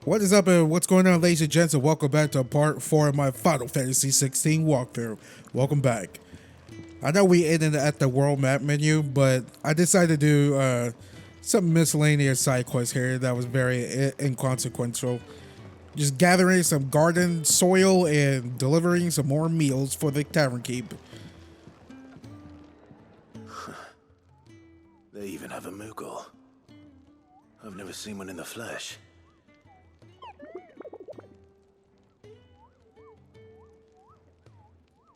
What is up and what's going on, ladies and gents, and welcome back to part 4 of my Final Fantasy XVI walkthrough. Welcome back. I know we ended at the world map menu, but I decided to do some miscellaneous side quests here that was very inconsequential. Just gathering some garden soil and delivering some more meals for the tavern keep. They even have a Moogle. I've never seen one in the flesh.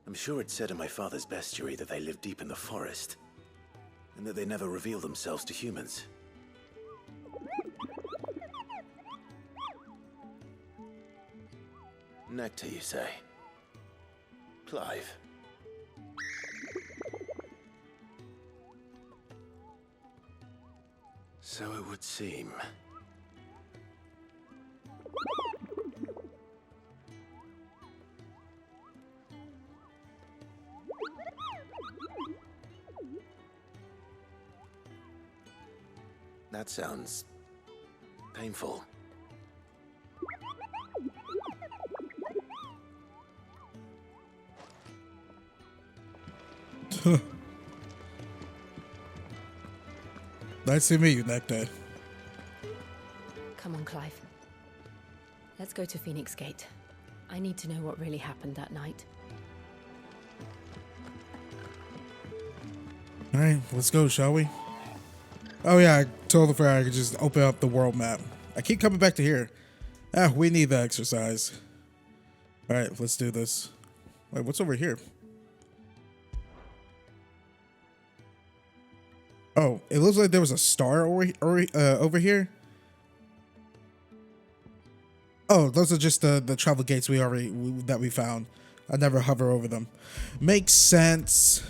I'm sure it said in my father's bestiary that they live deep in the forest, and that they never reveal themselves to humans. Nectar, you say? Clive. So it would seem. That sounds painful. Nice to meet you, Nectar. Come on, Clive. Let's go to Phoenix Gate. I need to know what really happened that night. Alright, let's go, shall we? Oh yeah, I totally forgot I could just open up the world map. I keep coming back to here. We need the exercise. Alright, let's do this. Wait, what's over here? Oh, it looks like there was a star over here. Oh, those are just the travel gates that we found. I never hover over them. Makes sense.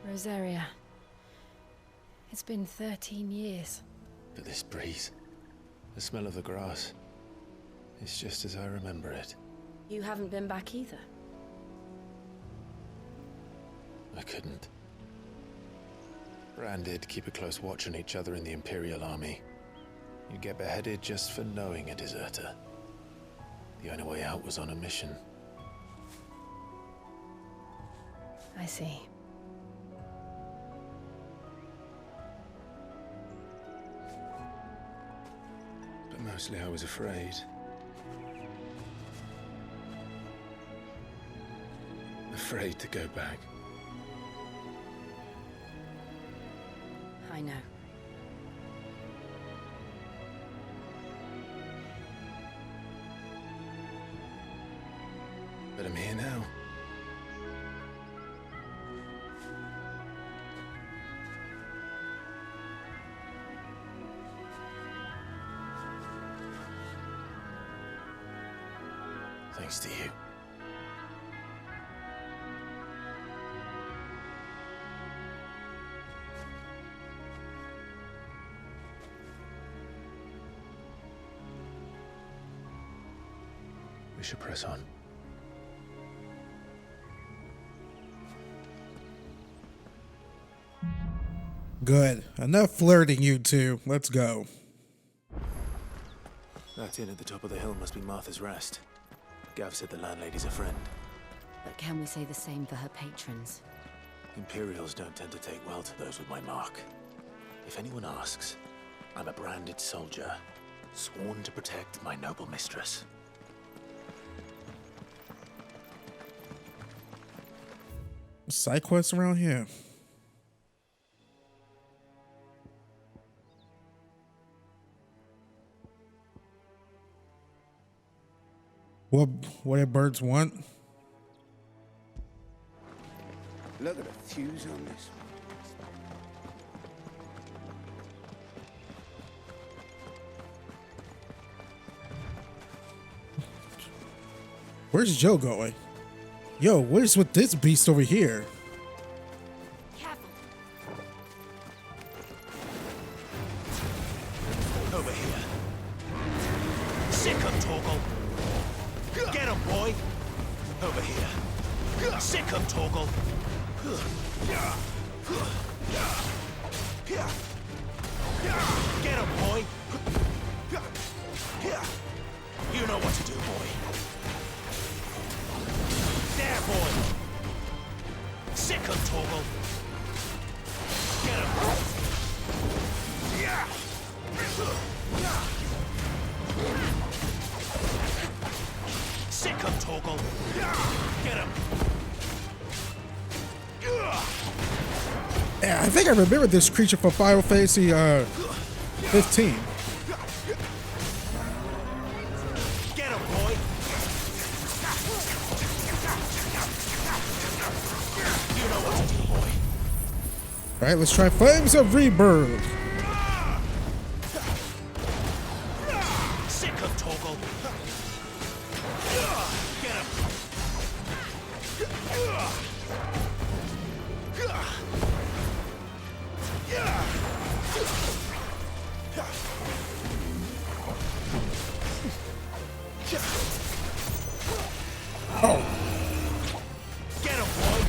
Rosaria. It's been 13 years. But this breeze, the smell of the grass, it's just as I remember it. You haven't been back either. I couldn't. Branded, keep a close watch on each other in the Imperial Army. You get beheaded just for knowing a deserter. The only way out was on a mission. I see. But mostly I was afraid. Afraid to go back. I know. But I'm here now. Thanks to you. We should press on. Good. Enough flirting, you two. Let's go. That inn at the top of the hill must be Martha's Rest. Gav said the landlady's a friend. But can we say the same for her patrons? Imperials don't tend to take well to those with my mark. If anyone asks, I'm a branded soldier, sworn to protect my noble mistress. Side quests around here. What do birds want? Look at the fuse on this. Where's Joe going? Yo, what is with this beast over here? Careful. Over here. Sick him, Torgal. Get him, boy. Over here. Sick him, Torgal. Get him, boy. You know what to do, boy. There, boy. Sick him, Torgal. Get him. Sick him, Torgal. Get him. Yeah, I think I remember this creature from Final Fantasy 15. Get him, boy. You know what to do, boy. All right, let's try Flames of Rebirth. Sick him, Torgal. Get him. Oh, Get him, boy.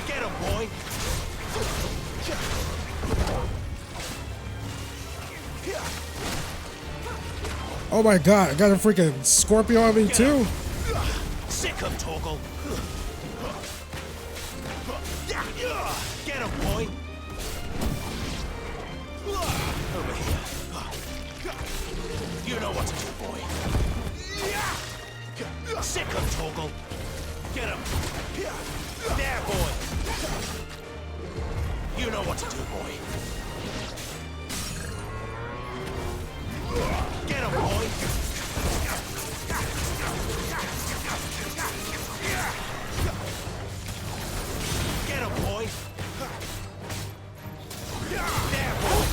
Get him, boy. oh my God! I got a freaking Scorpion on me too. Sick him, Torgal. Get him, boy. Over here. You know what to do, boy. Sick him, Torgal. Get him. There, boy. You know what to do, boy. Get him, boy. Get him, boy. There, boy.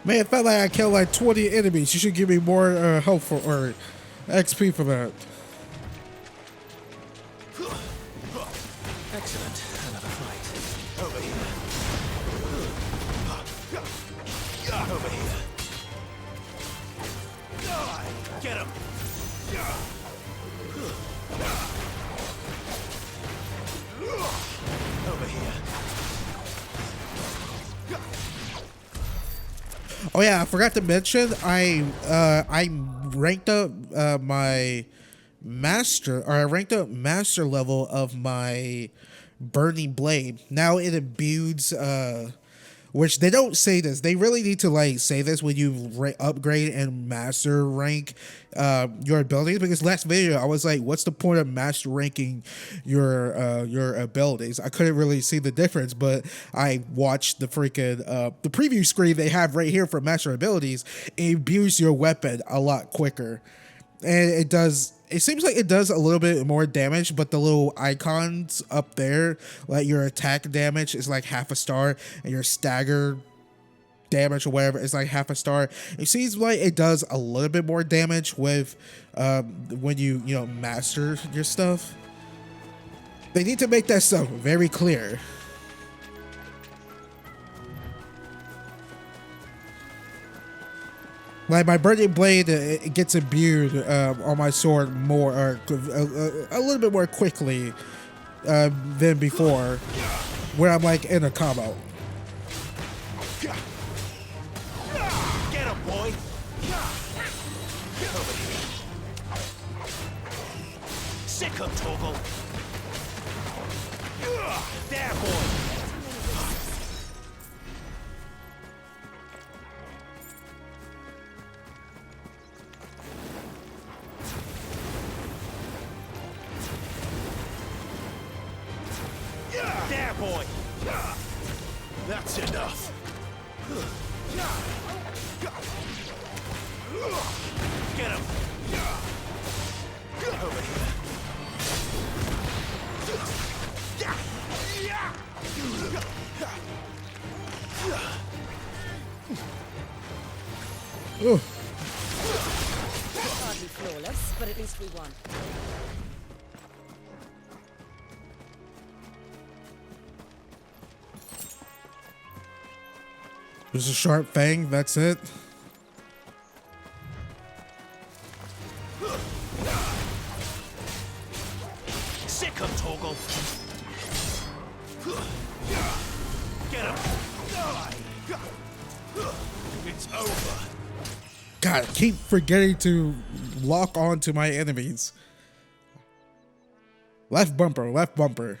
Man, it felt like I killed like 20 enemies. You should give me more health for, or XP for that. Excellent. Another fight. Over here. Over here. Get him. Over here. Oh yeah, I forgot to mention I ranked up my master, or I ranked up master level of my burning blade. Now it imbues which they don't say this. They really need to like say this when you upgrade and master rank your abilities, because last video I was like, what's the point of master ranking your abilities? I couldn't really see the difference, but I watched the freaking the preview screen they have right here for master abilities. It imbues your weapon a lot quicker, and it does. It seems like it does a little bit more damage, but the little icons up there, like your attack damage is like half a star, and your stagger damage or whatever is like half a star. It seems like it does a little bit more damage with when you master your stuff. They need to make that stuff very clear. Like my burning blade, it gets imbued on my sword more, a little bit more quickly than before, where I'm like in a combo. Get him, boy. Get over here. Sick him, Torgal. There, boy. There, boy. That's enough. Get him. Over here. Oh, Hardly flawless, but at least we won. there's a sharp fang. That's it. Sick him, Torgal. Get him. It's over. God, I keep forgetting to lock on to my enemies. Left bumper, left bumper.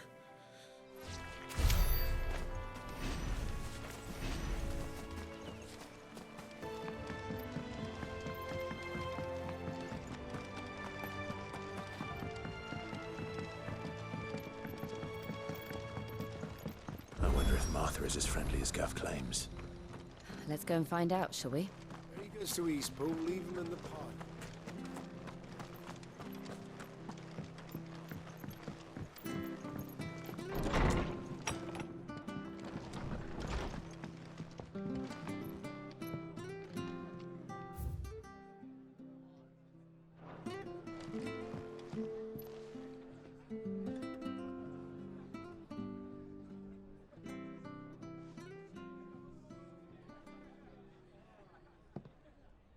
I wonder if Martha is as friendly as Gav claims. Let's go and find out, shall we? When he goes to Eastpool, leave him in the pod.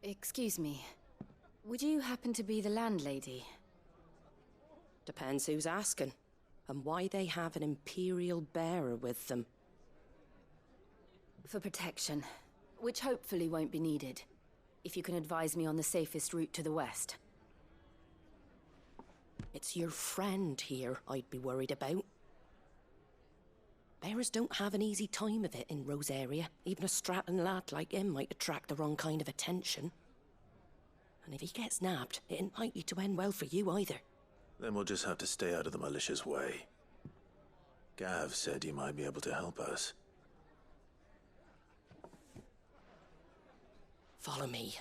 Excuse me. Would you happen to be the landlady? Depends who's asking, and why they have an Imperial bearer with them. For protection, which hopefully won't be needed. If you can advise me on the safest route to the west. It's your friend here I'd be worried about. Bearers don't have an easy time of it in Rosaria. Even a Stratton lad like him might attract the wrong kind of attention. And if he gets nabbed, it ain't likely to end well for you either. Then we'll just have to stay out of the malicious way. Gav said you might be able to help us. Follow me.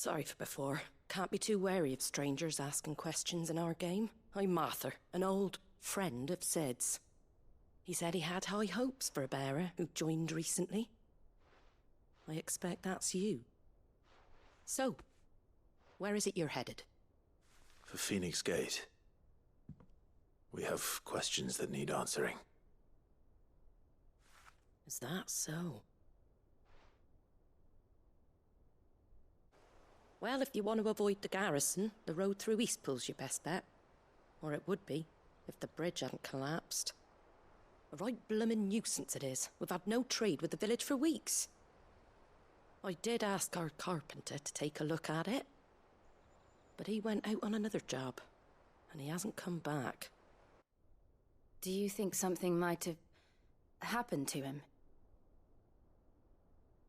Sorry for before. Can't be too wary of strangers asking questions in our game. I'm Martha, an old friend of Sid's. He said he had high hopes for a bearer who joined recently. I expect that's you. So, where is it you're headed? For Phoenix Gate. We have questions that need answering. Is that so? Well, if you want to avoid the garrison, the road through Eastpool's your best bet. Or it would be, if the bridge hadn't collapsed. A right bloomin' nuisance it is. We've had no trade with the village for weeks. I did ask our carpenter to take a look at it. But he went out on another job, and he hasn't come back. Do you think something might have happened to him?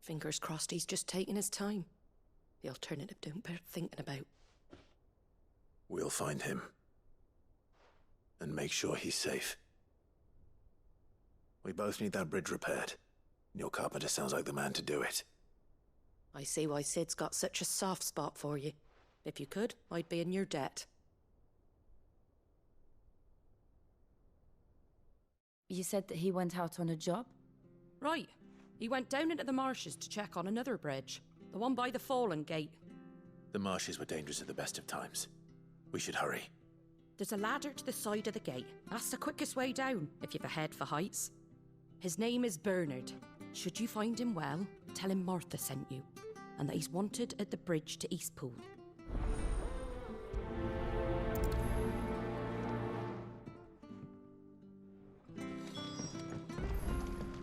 Fingers crossed he's just taking his time. The alternative don't bear thinking about. We'll find him. And make sure he's safe. We both need that bridge repaired. Your carpenter sounds like the man to do it. I see why Sid's got such a soft spot for you. If you could, I'd be in your debt. You said that he went out on a job? Right. He went down into the marshes to check on another bridge. The one by the Fallen Gate. The marshes were dangerous at the best of times. We should hurry. There's a ladder to the side of the gate. That's the quickest way down, if you've a head for heights. His name is Bernard. Should you find him well, tell him Martha sent you, and that he's wanted at the bridge to Eastpool.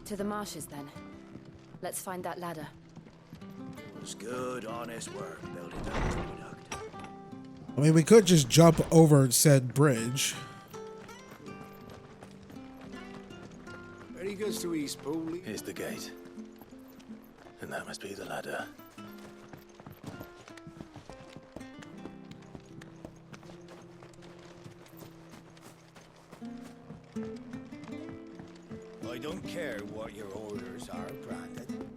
To the marshes, then. Let's find that ladder. It was good, honest work building that aqueduct. I mean, we could just jump over said bridge. When he goes to Eastpool, Here's the gate. And that must be the ladder. I don't care what your orders are, Brandon.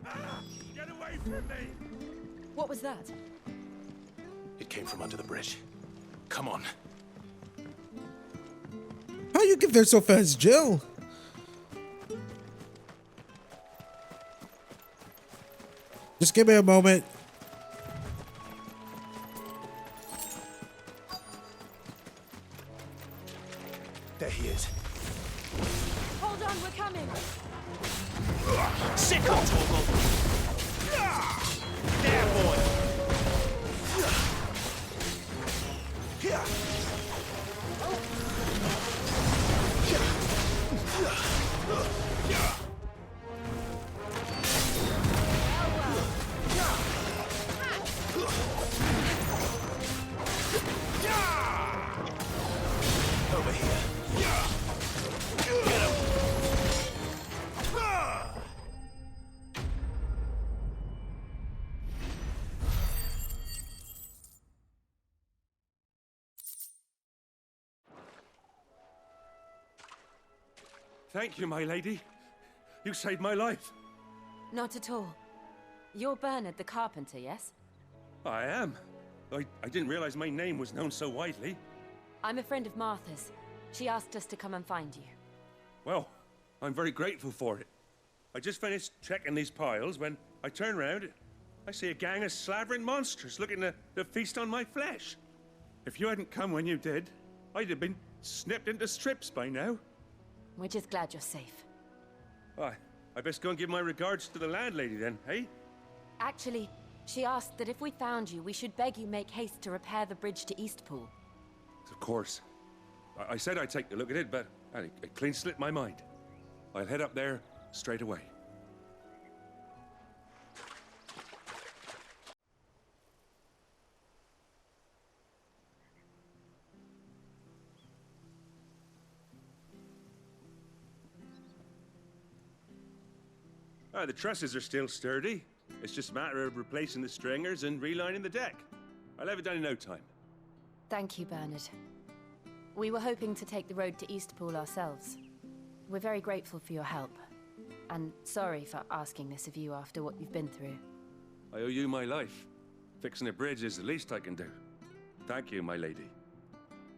Get away from me! What was that? It came from under the bridge. Come on. you get there so fast, Jill? Just give me a moment. There he is. Hold on, we're coming. Sick on Torgal. There, boy. Over here. Get him. Thank you, my lady. You saved my life. Not at all. You're Bernard the carpenter, yes? I am. I didn't realize my name was known so widely. I'm a friend of Martha's. She asked us to come and find you. Well, I'm very grateful for it. I just finished checking these piles when I turn around. I see a gang of slavering monsters looking to feast on my flesh. If you hadn't come when you did, I'd have been snipped into strips by now. We're just glad you're safe. I best go and give my regards to the landlady then, hey? Actually, she asked that if we found you, we should beg you make haste to repair the bridge to Eastpool. Of course. I said I'd take a look at it, but it clean slipped my mind. I'll head up there straight away. The trusses are still sturdy. It's just a matter of replacing the stringers and relining the deck. I'll have it done in no time. Thank you, Bernard. We were hoping to take the road to Eastpool ourselves. We're very grateful for your help. And sorry for asking this of you after what you've been through. I owe you my life. Fixing a bridge is the least I can do. Thank you, my lady.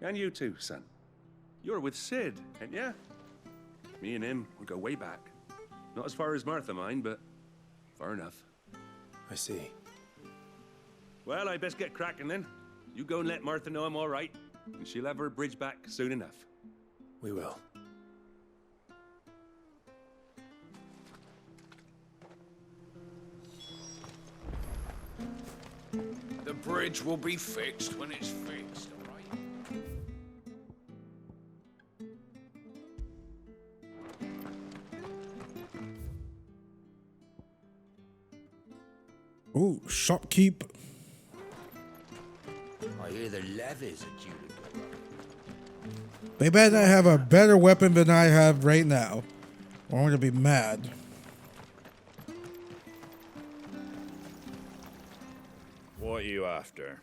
And you too, son. You're with Sid, ain't ya? Me and him, we go way back. Not as far as Martha, mind, but far enough. I see. Well, I best get cracking then. You go and let Martha know I'm all right, and she'll have her bridge back soon enough. We will. The bridge will be fixed when it's fixed, all right? Ooh, shopkeep. I hear the levies are due to go up. They better not have a better weapon than I have right now, or I'm gonna be mad. What are you after?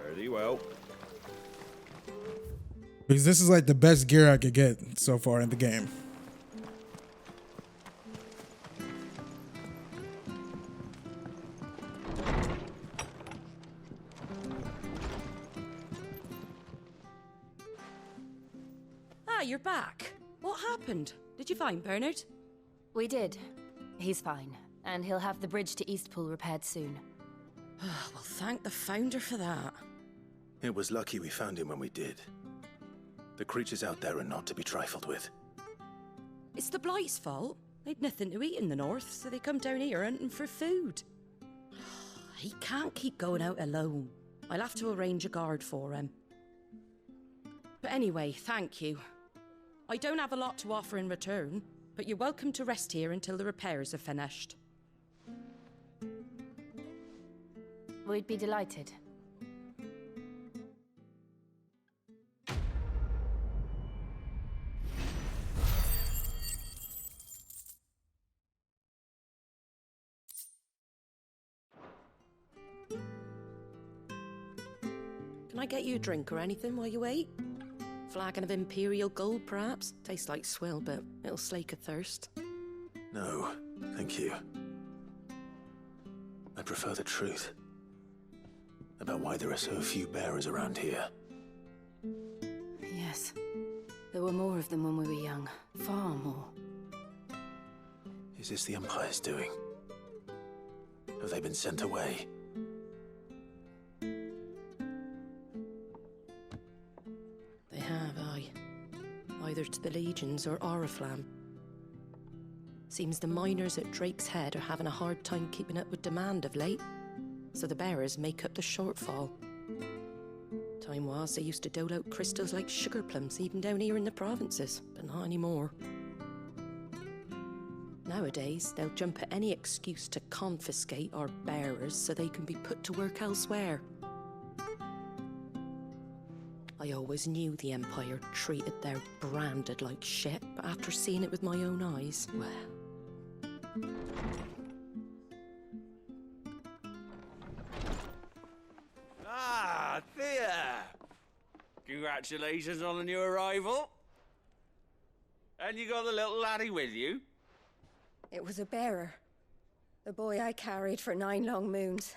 Pretty well. Because this is like the best gear I could get so far in the game. Ah, you're back. What happened? Did you find Bernard? We did. He's fine, and he'll have the bridge to Eastpool repaired soon. Well, thank the Founder for that. It was lucky we found him when we did. The creatures out there are not to be trifled with. It's the Blight's fault. They'd nothing to eat in the north, so they come down here hunting for food. He can't keep going out alone. I'll have to arrange a guard for him. But anyway, thank you. I don't have a lot to offer in return, but you're welcome to rest here until the repairs are finished. We'd be delighted. Can I get you a drink or anything while you wait? Flagon of Imperial Gold, perhaps? Tastes like swill, but it'll slake a thirst. No, thank you. I prefer the truth. About why there are so few bearers around here. Yes. There were more of them when we were young. Far more. Is this the Empire's doing? Have they been sent away? They have, aye. Either to the Legions or Oriflamme. Seems the miners at Drake's Head are having a hard time keeping up with demand of late, so the bearers make up the shortfall. Time was they used to dole out crystals like sugar plums even down here in the provinces, but not anymore. Nowadays, they'll jump at any excuse to confiscate our bearers so they can be put to work elsewhere. I always knew the Empire treated their branded like shit, but after seeing it with my own eyes, well... Ah, Thea! Congratulations on the new arrival. And you got the little laddie with you? It was a bearer. The boy I carried for 9 long moons.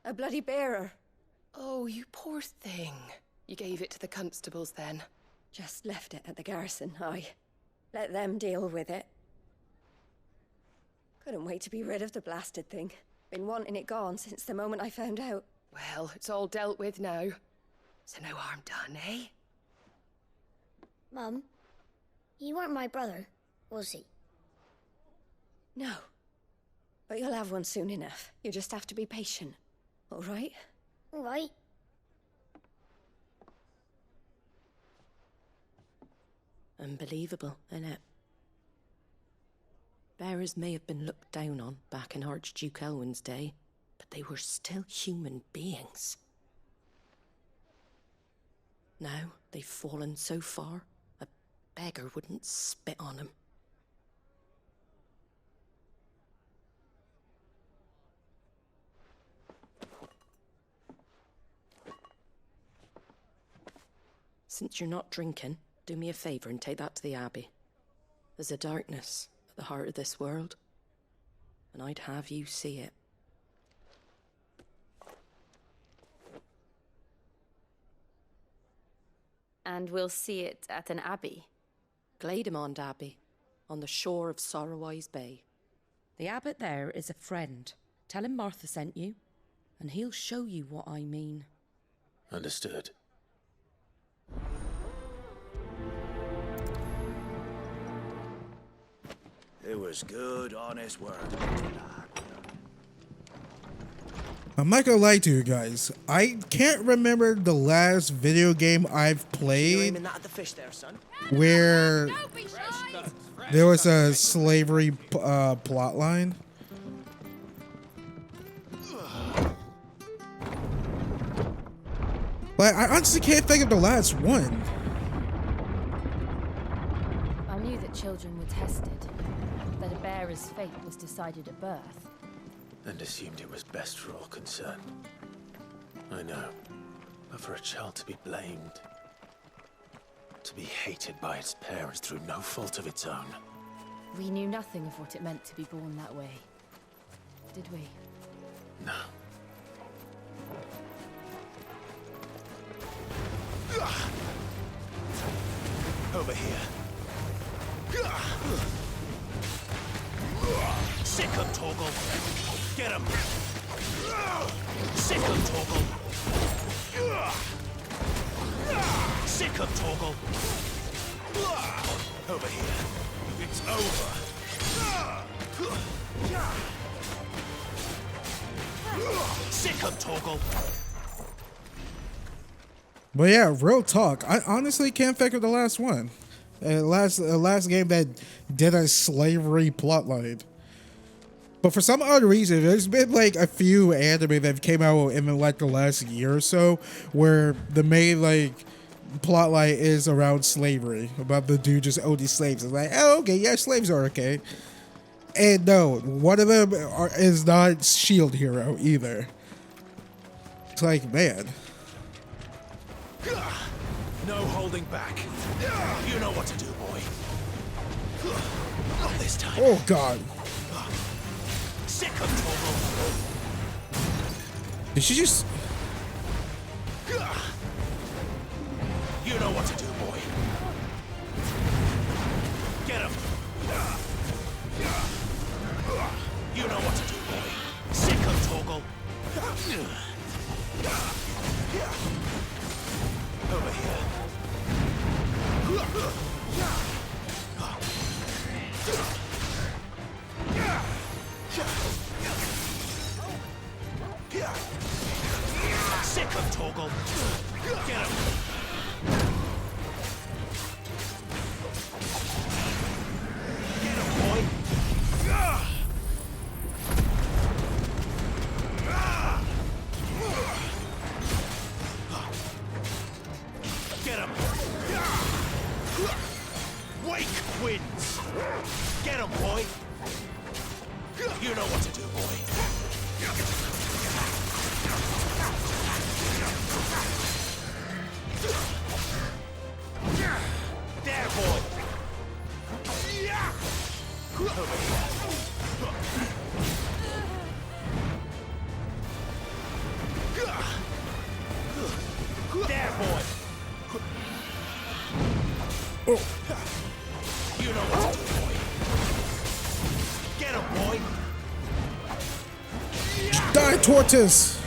A bloody bearer. Oh, you poor thing. You gave it to the constables then? Just left it at the garrison, I let them deal with it. Couldn't wait to be rid of the blasted thing. Been wanting it gone since the moment I found out. Well, it's all dealt with now. So no harm done, eh? Mum, you weren't my brother, was he? No. But you'll have one soon enough. You just have to be patient. All right? All right. Unbelievable, innit? Bearers may have been looked down on back in Archduke Elwin's day, but they were still human beings. Now they've fallen so far, a beggar wouldn't spit on them. Since you're not drinking, do me a favour and take that to the Abbey. There's a darkness at the heart of this world, and I'd have you see it. And we'll see it at an abbey? Glademond Abbey, on the shore of Sorrowwise Bay. The abbot there is a friend. Tell him Martha sent you, and he'll show you what I mean. Understood. It was good, honest work. I'm not gonna lie to you guys. I can't remember the last video game I've played where there was a slavery plot line. But I honestly can't think of the last one. I knew that children were tested, that a bearer's fate was decided at birth. And assumed it was best for all concerned. I know. But for a child to be blamed, to be hated by its parents through no fault of its own. We knew nothing of what it meant to be born that way, did we? No. Over here. Sick him, Torgal. Get him. Sick him, Torgal. Sick him, Torgal. Over here. It's over. Sick him, Torgal. But yeah, real talk. I honestly can't think of the last one. Last game that did a slavery plotline. But for some odd reason, there's been like a few anime that came out in like the last year or so where the main like plotline is around slavery, about the dude just owning slaves. It's like, oh, okay, yeah, slaves are okay. And no, one of them is not Shield Hero either. It's like, man. No holding back. You know what to do, boy. Not this time. Oh, God. Sick of trouble. Did she just... You know what to do, boy. Get him. You know what to do, boy. Sick of Toggle. Over here. Sick of Toggle. Get him. Get him, boy. Get him. Wake wins. Get him, boy. You know what to do, boy. There, boy. Over here. There, boy. Oh. You know what to do, boy. Get him, boy. Die, tortoise!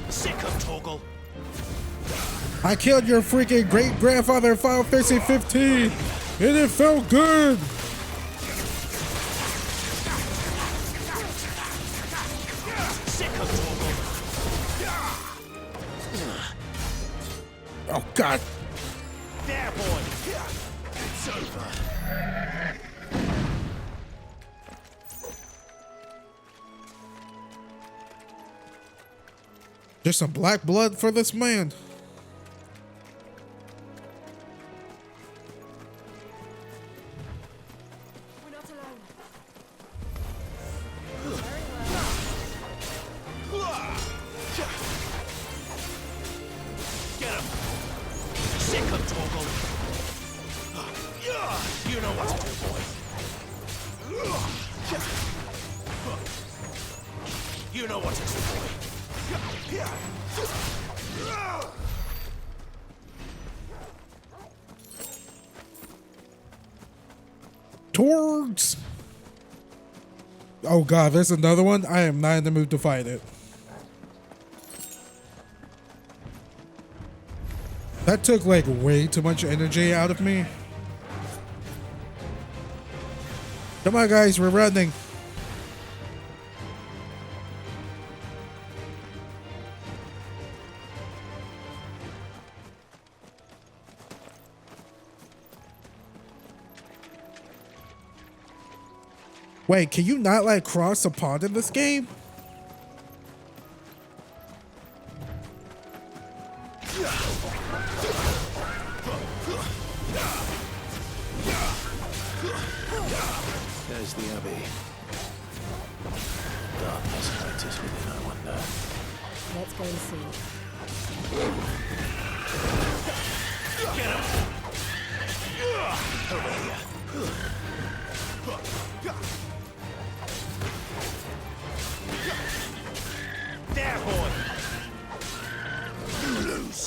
Sick of Toggle. I killed your freaking great-grandfather in Final Fantasy 15, and it felt good! Sick of Toggle. Oh, God. There, boy. It's over. There's some black blood for this man. We're not alone. Get him. Sick of Toggle. You know what to do, boy. You know what to do, boy. Torgs! Oh God, there's another one? I am not in the mood to fight it. That took like way too much energy out of me. Come on guys, we're running. Wait, can you not like cross a pond in this game? There's the Abbey. Darkness practice within, I wonder. Let's go and see. Get him. Over here. There, boy. You lose.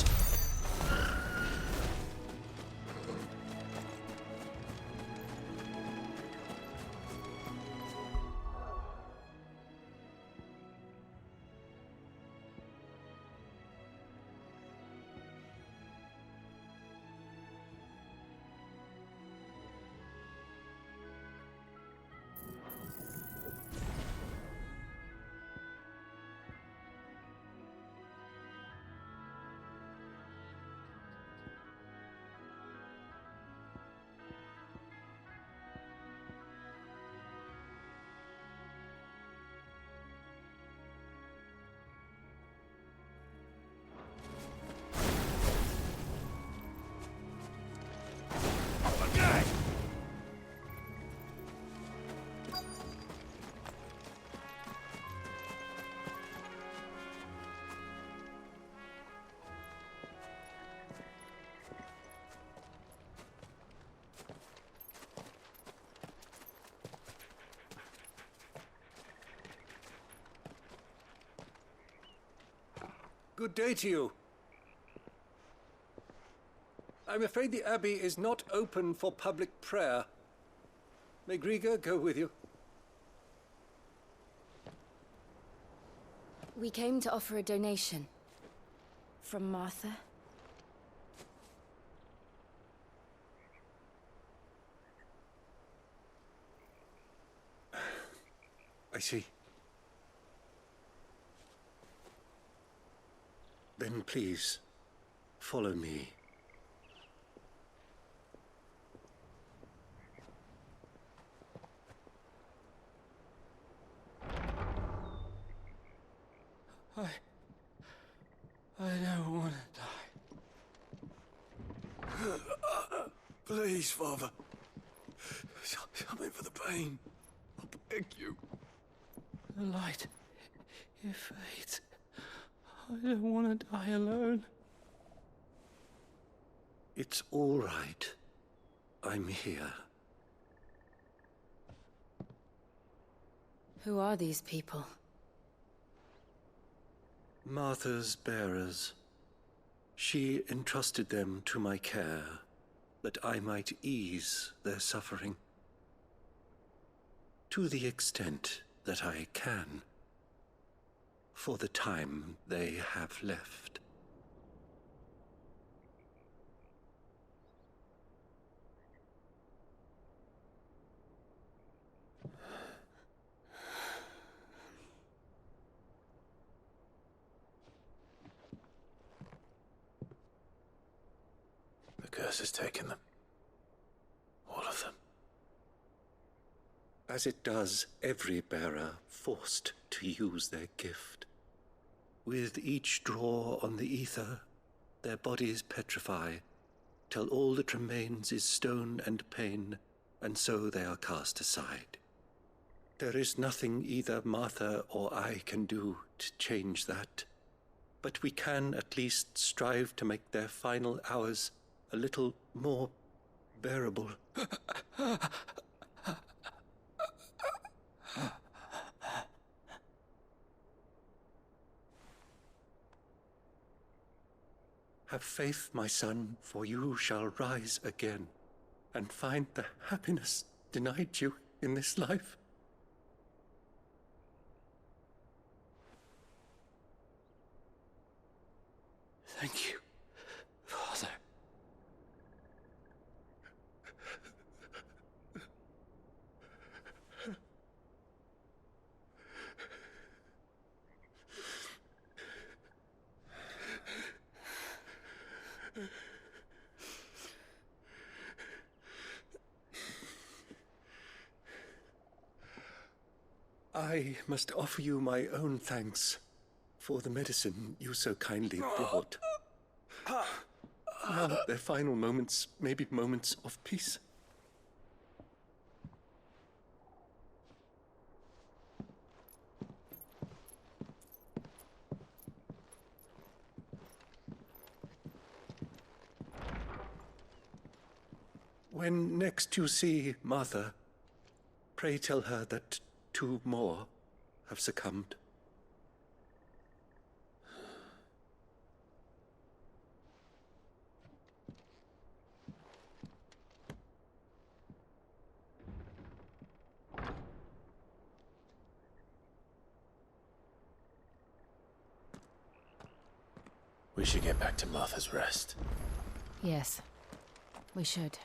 Good day to you. I'm afraid the Abbey is not open for public prayer. May Griga go with you? We came to offer a donation. From Martha. I see. Then please, follow me. I don't want to die. Please, Father. Something for the pain. I beg you. The light, it fades. I don't want to die alone. It's all right. I'm here. Who are these people? Martha's bearers. She entrusted them to my care, that I might ease their suffering. To the extent that I can, for the time they have left. The curse has taken them. All of them. As it does every bearer forced to use their gift. With each draw on the ether, their bodies petrify, till all that remains is stone and pain, and so they are cast aside. There is nothing either Martha or I can do to change that, but we can at least strive to make their final hours a little more bearable. Have faith, my son, for you shall rise again, and find the happiness denied you in this life. Thank you, Father. I must offer you my own thanks for the medicine you so kindly brought. Now their final moments may be moments of peace. When next you see Martha, pray tell her that 2 more have succumbed. We should get back to Martha's Rest. Yes, we should.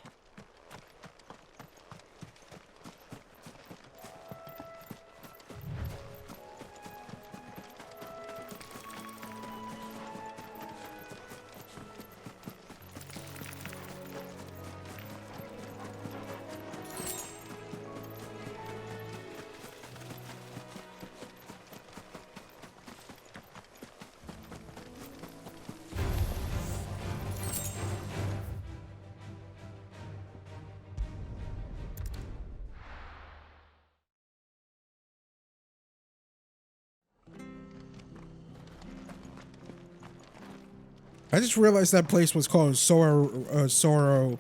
I just realized that place was called Sorrow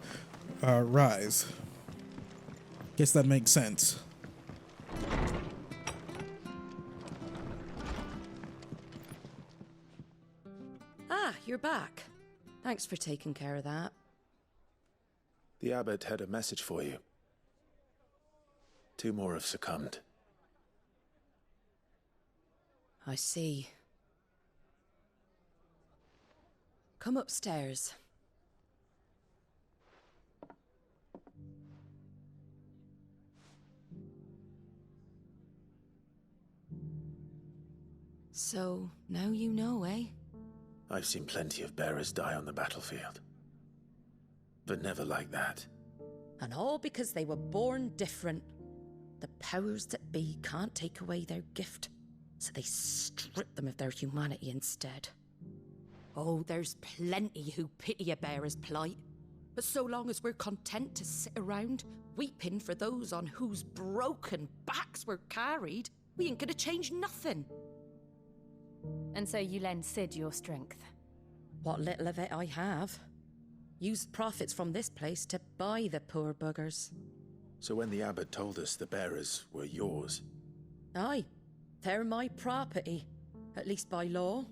Rise. Guess that makes sense. Ah, you're back. Thanks for taking care of that. The abbot had a message for you. 2 more have succumbed. I see. Come upstairs. So, now you know, eh? I've seen plenty of bearers die on the battlefield. But never like that. And all because they were born different. The powers that be can't take away their gift, so they strip them of their humanity instead. Oh, there's plenty who pity a bearer's plight. But so long as we're content to sit around, weeping for those on whose broken backs we're carried, we ain't gonna change nothing. And so you lend Sid your strength? What little of it I have. Used profits from this place to buy the poor buggers. So when the abbot told us the bearers were yours... Aye, they're my property, at least by law.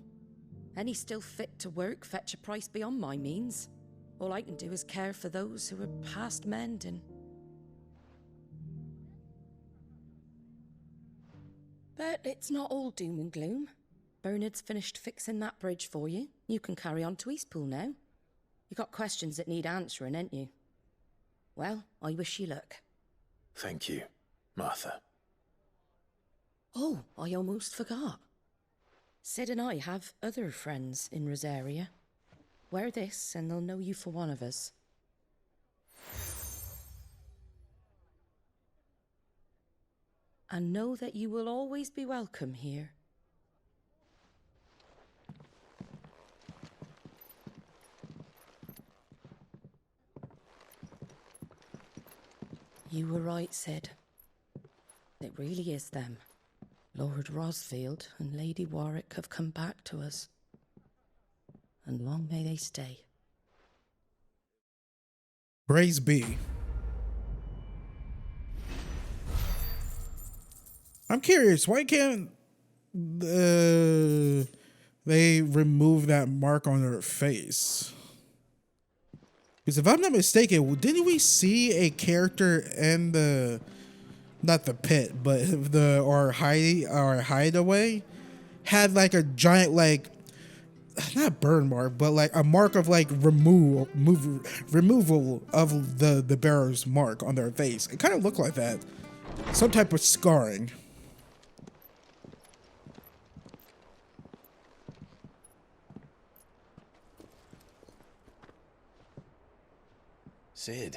Any still fit to work fetch a price beyond my means. All I can do is care for those who are past mending. But it's not all doom and gloom. Bernard's finished fixing that bridge for you. You can carry on to Eastpool now. You got questions that need answering, ain't you? Well, I wish you luck. Thank you, Martha. Oh, I almost forgot. Sid and I have other friends in Rosaria. Wear this and they'll know you for one of us. And know that you will always be welcome here. You were right, Sid. It really is them. Lord Rosfield and Lady Warwick have come back to us. And long may they stay. Praise be. I'm curious, why can't they remove that mark on her face? Because if I'm not mistaken, didn't we see a character in the, not the pit, but the or hideaway had like a giant, like, not burn mark, but like a mark of like removal of the bearer's mark on their face. It kind of looked like that. Some type of scarring. Sid.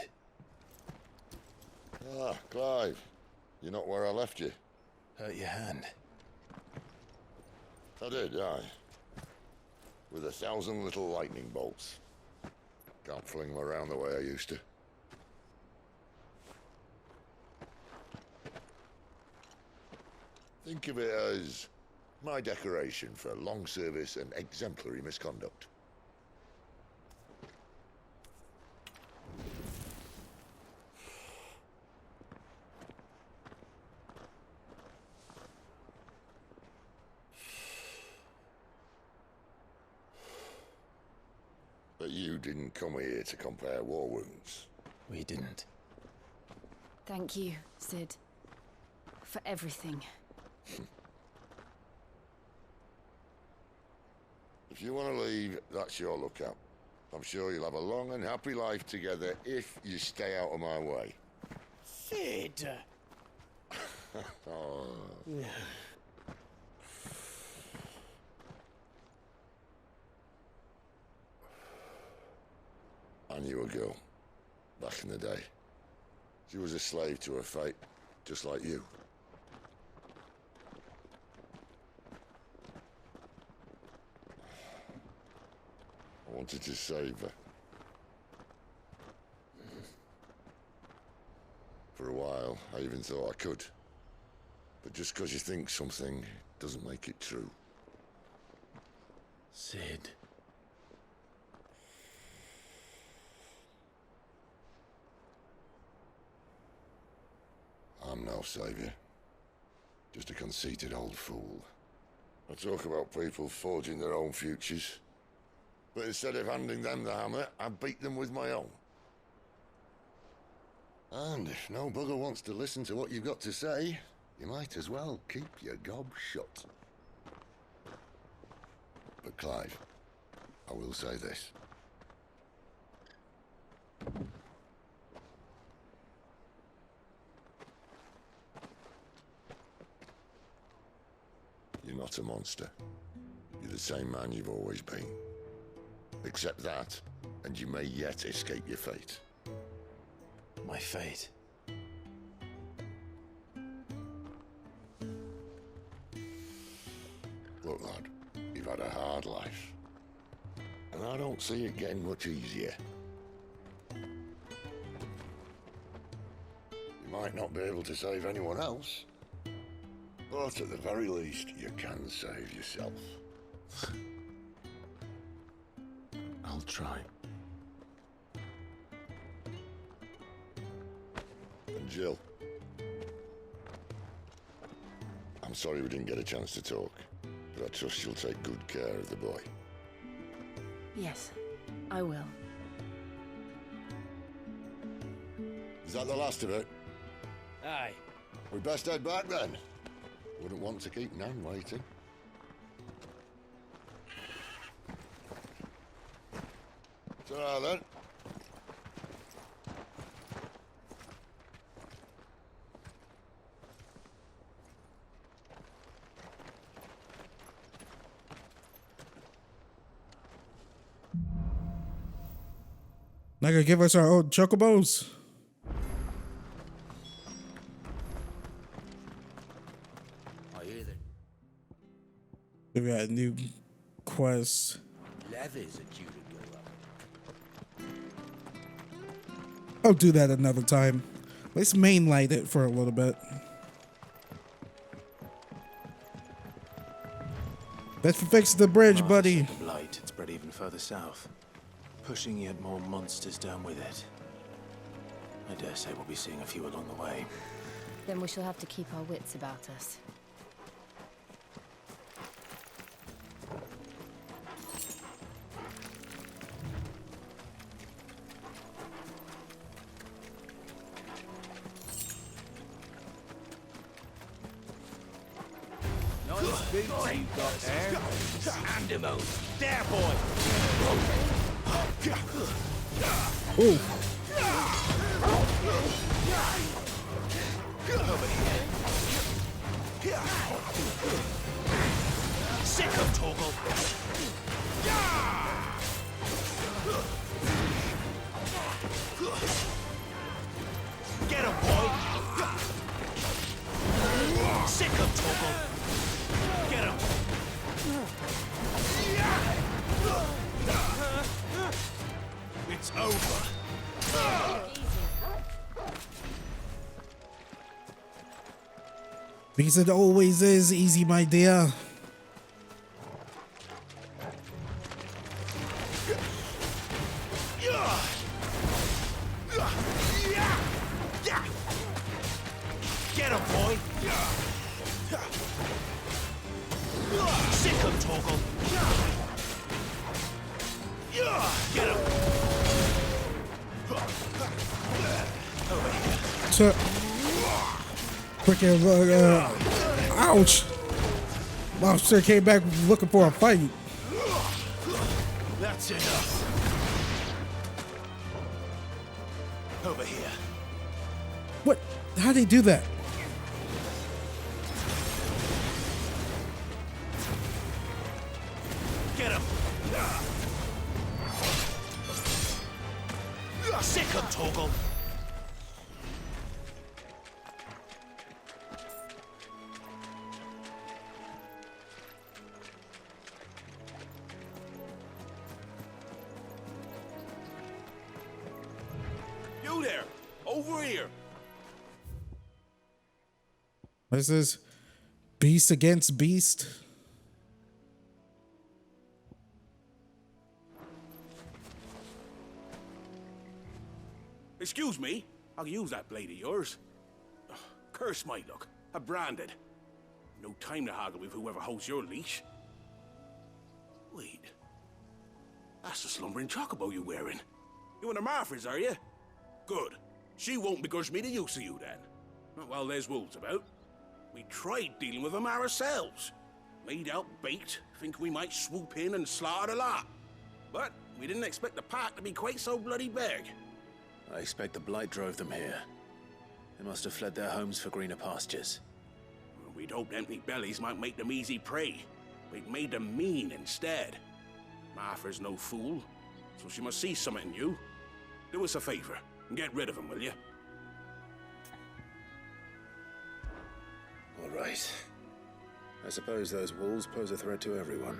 Ah, Clive. You're not where I left you. Hurt your hand. I did, aye. With 1,000 little lightning bolts. Can't fling them around the way I used to. Think of it as my decoration for long service and exemplary misconduct. But you didn't come here to compare war wounds. We didn't. Thank you, Sid. For everything. If you want to leave, that's your lookout. I'm sure you'll have a long and happy life together if you stay out of my way. Sid! Oh. I knew a girl, back in the day. She was a slave to her fate, just like you. I wanted to save her. For a while, I even thought I could. But just because you think something doesn't make it true. Sid. I'm no savior. Just a conceited old fool. I talk about people forging their own futures. But instead of handing them the hammer, I beat them with my own. And if no bugger wants to listen to what you've got to say, you might as well keep your gob shut. But Clive, I will say this. You're not a monster. You're the same man you've always been. Accept that, and you may yet escape your fate. My fate? Look, lad, you've had a hard life. And I don't see it getting much easier. You might not be able to save anyone else, but at the very least, you can save yourself. I'll try. And Jill, I'm sorry we didn't get a chance to talk, but I trust you'll take good care of the boy. Yes, I will. Is that the last of it? Aye. We best head back then. Wouldn't want to keep Nan waiting. Ta-ra then. Not gonna give us our old chocobos. I hear that We got a new quest. levies are due to go up. I'll do that another time. Let's mainlight it for a little bit. Let's fix the bridge, buddy. The blight, it's spread even further south, pushing yet more monsters down with it. I dare say we'll be seeing a few along the way. Then we shall have to keep our wits about us. Nice boots you've got there. Hand him over. There, boy. Ooh. Over here. Sick of Torgal. Get him, boy. Sick of Torgal. Get him. It's over. Because it always is easy, my dear. Get him, boy. Sick of Torgal. Get him. Over here. Freaking, ouch. Monster came back looking for a fight. That's enough. Over here. What? How'd they do that? Get him. Sick of Torgal. You there. Over here. What is this? Beast against beast? Excuse me, I'll use that blade of yours. Ugh, curse my luck. I'm branded. No time to haggle with whoever holds your leash. Wait. That's the slumbering chocobo you're wearing. You and the Marthas, are you? Good. She won't begrudge me the use of you, then. Not while there's wolves about. We tried dealing with them ourselves. Made out bait, think we might swoop in and slaughter the lot. But we didn't expect the pack to be quite so bloody big. I expect the blight drove them here. They must have fled their homes for greener pastures. Well, we'd hoped empty bellies might make them easy prey. But it made them mean instead. Martha's no fool, so she must see something in you. Do us a favor and get rid of them, will you? All right. I suppose those wolves pose a threat to everyone.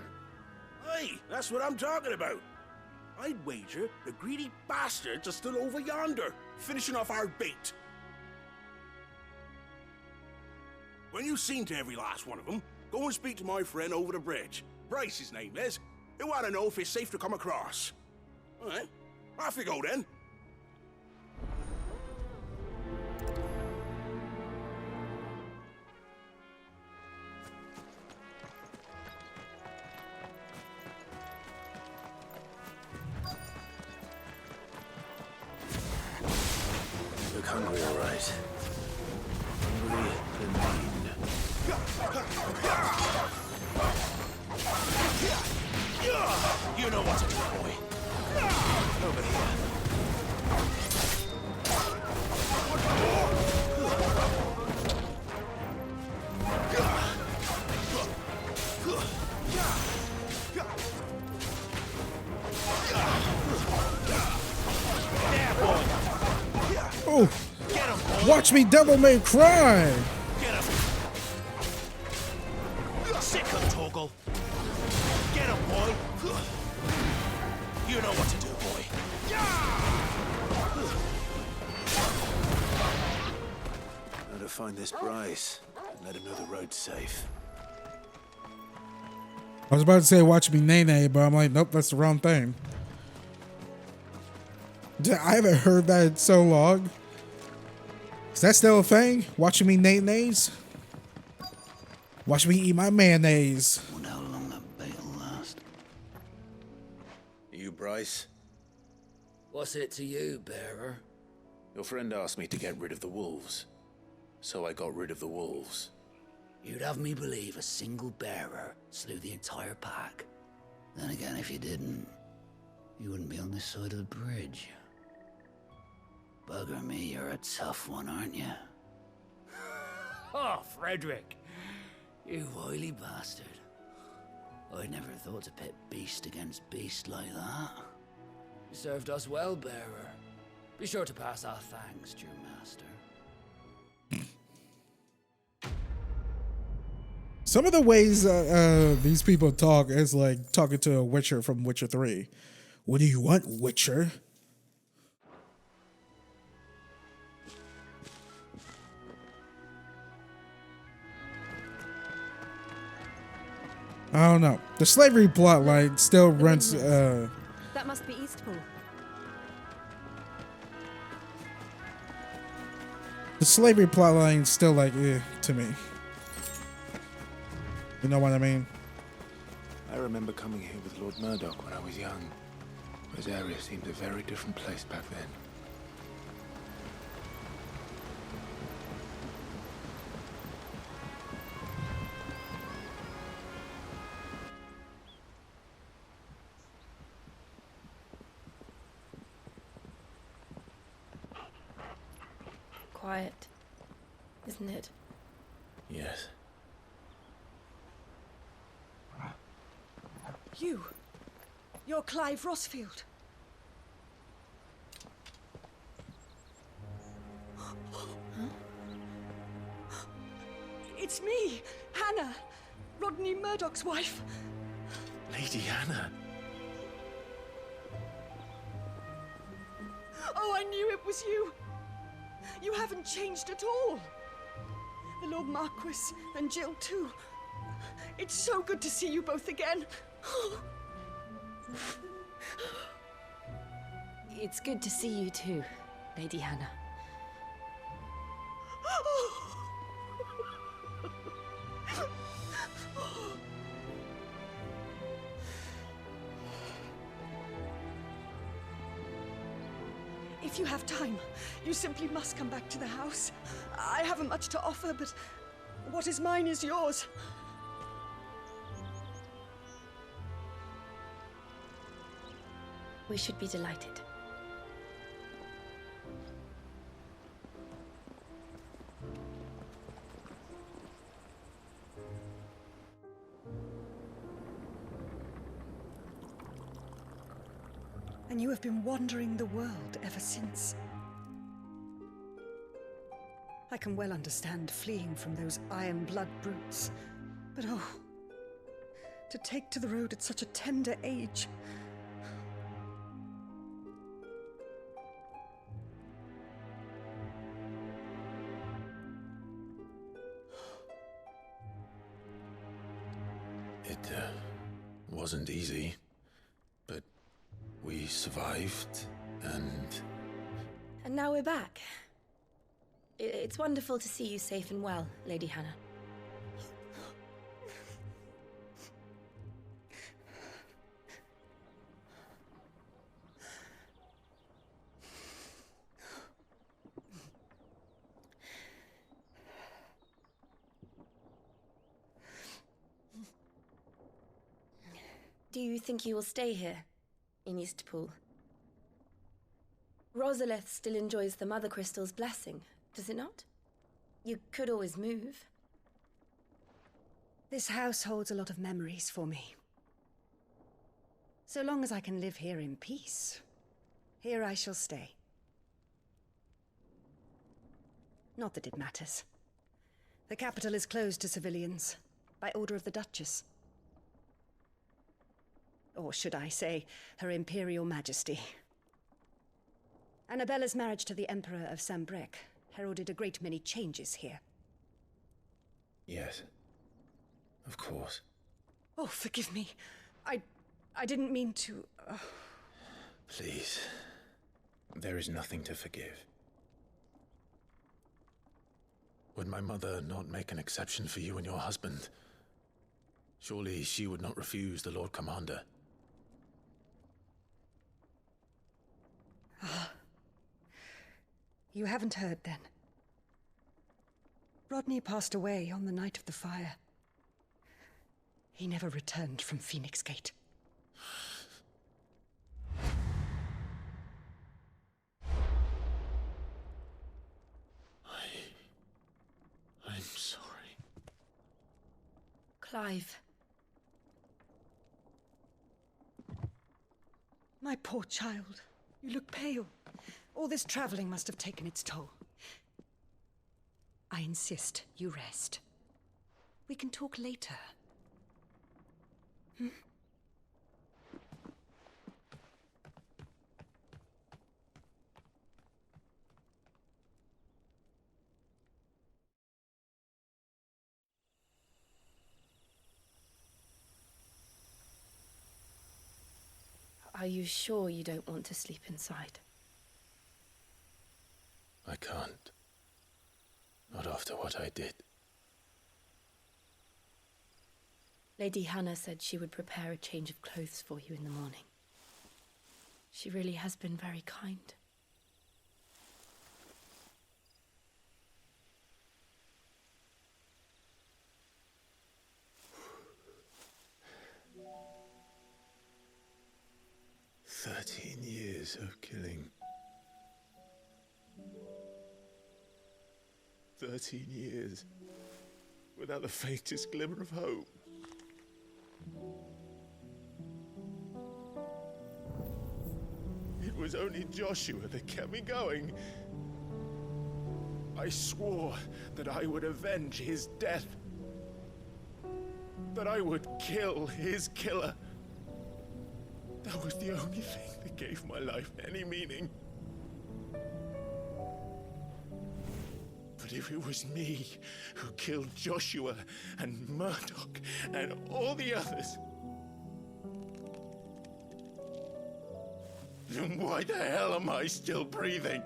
Hey, that's what I'm talking about. I'd wager the greedy bastards are still over yonder, finishing off our bait. When you've seen to every last one of them, go and speak to my friend over the bridge. Bryce, his name is. He'll want to know if it's safe to come across. All right, off you go then. Look hungry, all right. Hungry and mean. You know what to do, boy. Over here. Oh, watch me devil may cry. Get him. Sick of Toggle. Get him, boy. You know what to do, boy. Now to find this Bryce and let him know the road's safe. I was about to say watch me nay, but I'm like, nope, that's the wrong thing. I haven't heard that in so long. Is that still a thing? Watching me nays? Watch me eat my mayonnaise. Wonder how long that bait'll last. You, Bryce? What's it to you, bearer? Your friend asked me to get rid of the wolves. So I got rid of the wolves. You'd have me believe a single bearer slew the entire pack. Then again, if you didn't, you wouldn't be on this side of the bridge. Bugger me, you're a tough one, aren't you? Oh, Frederick! You wily bastard. I'd never thought to pit beast against beast like that. You served us well, bearer. Be sure to pass our thanks to your master. Some of the ways these people talk is like talking to a Witcher from Witcher 3. What do you want, Witcher? I don't know. The slavery plotline still runs. That must be Eastpool. The slavery plotline still like to me. You know what I mean? I remember coming here with Lord Murdoch when I was young. This area seemed a very different place back then. Quiet, isn't it? Yes. You're Clive Rossfield. It's me, Hannah, Rodney Murdoch's wife. Lady Hannah. Oh, I knew it was you. You haven't changed at all. The Lord Marquis and Jill too. It's so good to see you both again. It's good to see you too, Lady Hannah. If you have time, you simply must come back to the house. I haven't much to offer, but what is mine is yours. We should be delighted. And you have been wandering the world ever since. I can well understand fleeing from those iron blood brutes, but oh, to take to the road at such a tender age. It wasn't easy, but we survived, and now we're back. It's wonderful to see you safe and well, Lady Hannah. Do you think you will stay here, in Eastpool? Rosalith still enjoys the Mother Crystal's blessing, does it not? You could always move. This house holds a lot of memories for me. So long as I can live here in peace, here I shall stay. Not that it matters. The capital is closed to civilians, by order of the Duchess. Or should I say, Her Imperial Majesty. Annabella's marriage to the Emperor of Sambrec heralded a great many changes here. yes, of course. Oh, forgive me. I didn't mean to... Please, there is nothing to forgive. Would my mother not make an exception for you and your husband? Surely she would not refuse the Lord Commander. You haven't heard, then. Rodney passed away on the night of the fire. He never returned from Phoenix Gate. I'm sorry. Clive. My poor child. You look pale. All this traveling must have taken its toll. I insist you rest. We can talk later. Hmm? Are you sure you don't want to sleep inside? I can't. Not after what I did. Lady Hannah said she would prepare a change of clothes for you in the morning. She really has been very kind. "13 years of killing. 13 years without the faintest glimmer of hope. It was only Joshua that kept me going. I swore that I would avenge his death. That I would kill his killer. That was the only thing that gave my life any meaning. But if it was me who killed Joshua and Murdoch and all the others, then why the hell am I still breathing?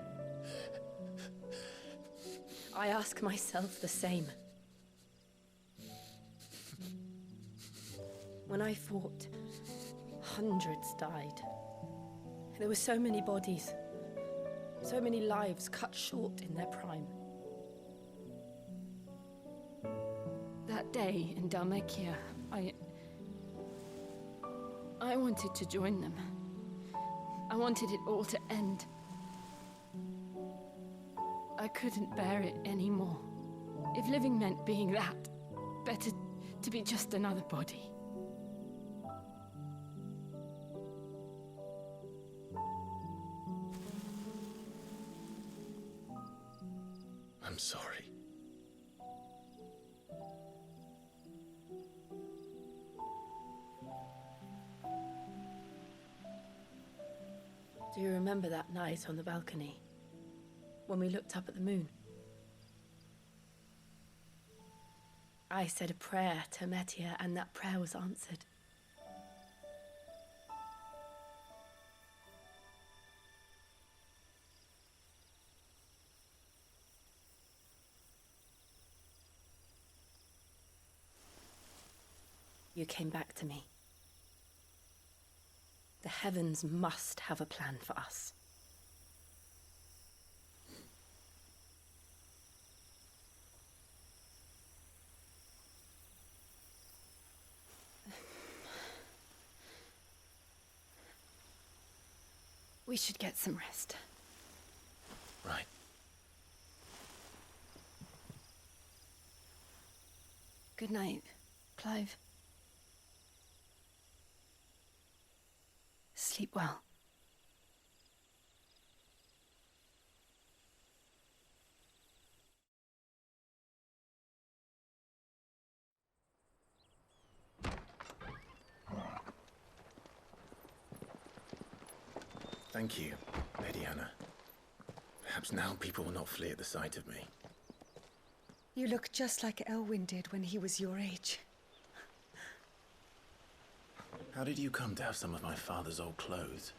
I ask myself the same. When I fought, hundreds died. There were so many bodies. So many lives cut short in their prime. That day in Dalmekia, I wanted to join them. I wanted it all to end. I couldn't bear it anymore. If living meant being that, better to be just another body. I'm sorry. Do you remember that night on the balcony? When we looked up at the moon? I said a prayer to Metia, and that prayer was answered. You came back to me. The heavens must have a plan for us. We should get some rest. Right. Good night, Clive. Sleep well. Thank you, Lady Hannah. Perhaps now people will not flee at the sight of me. You look just like Elwyn did when he was your age. How did you come to have some of my father's old clothes?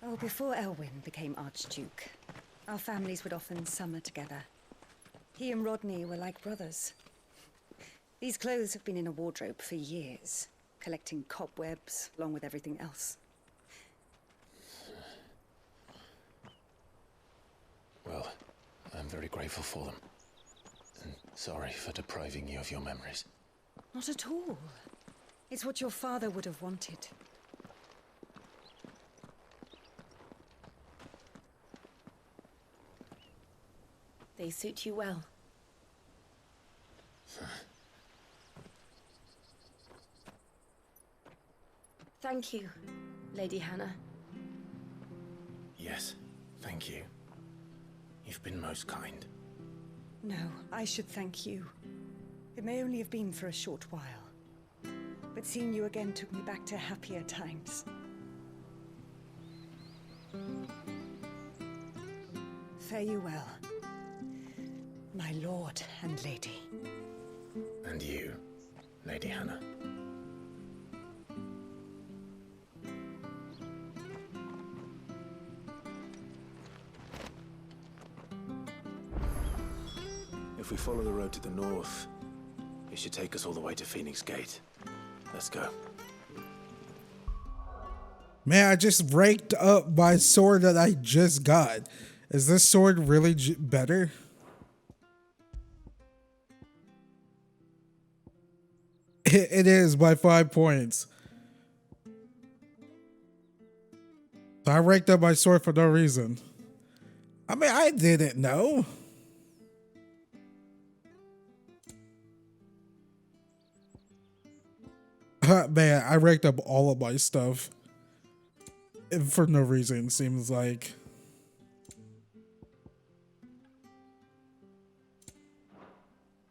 Oh, before Elwyn became Archduke, our families would often summer together. He and Rodney were like brothers. These clothes have been in a wardrobe for years, collecting cobwebs along with everything else. Well, I'm very grateful for them. And sorry for depriving you of your memories. Not at all. It's what your father would have wanted. They suit you well. Thank you, Lady Hannah. Yes, thank you. You've been most kind. No, I should thank you. It may only have been for a short while, but seeing you again took me back to happier times. Fare you well, my lord and lady. And you, Lady Hannah. If we follow the road to the north, it should take us all the way to Phoenix Gate. Let's go. Man, I just raked up my sword that I just got. Is this sword really better? It is by 5 points. So I raked up my sword for no reason. I mean, I didn't know. Man, I raked up all of my stuff. For no reason, seems like.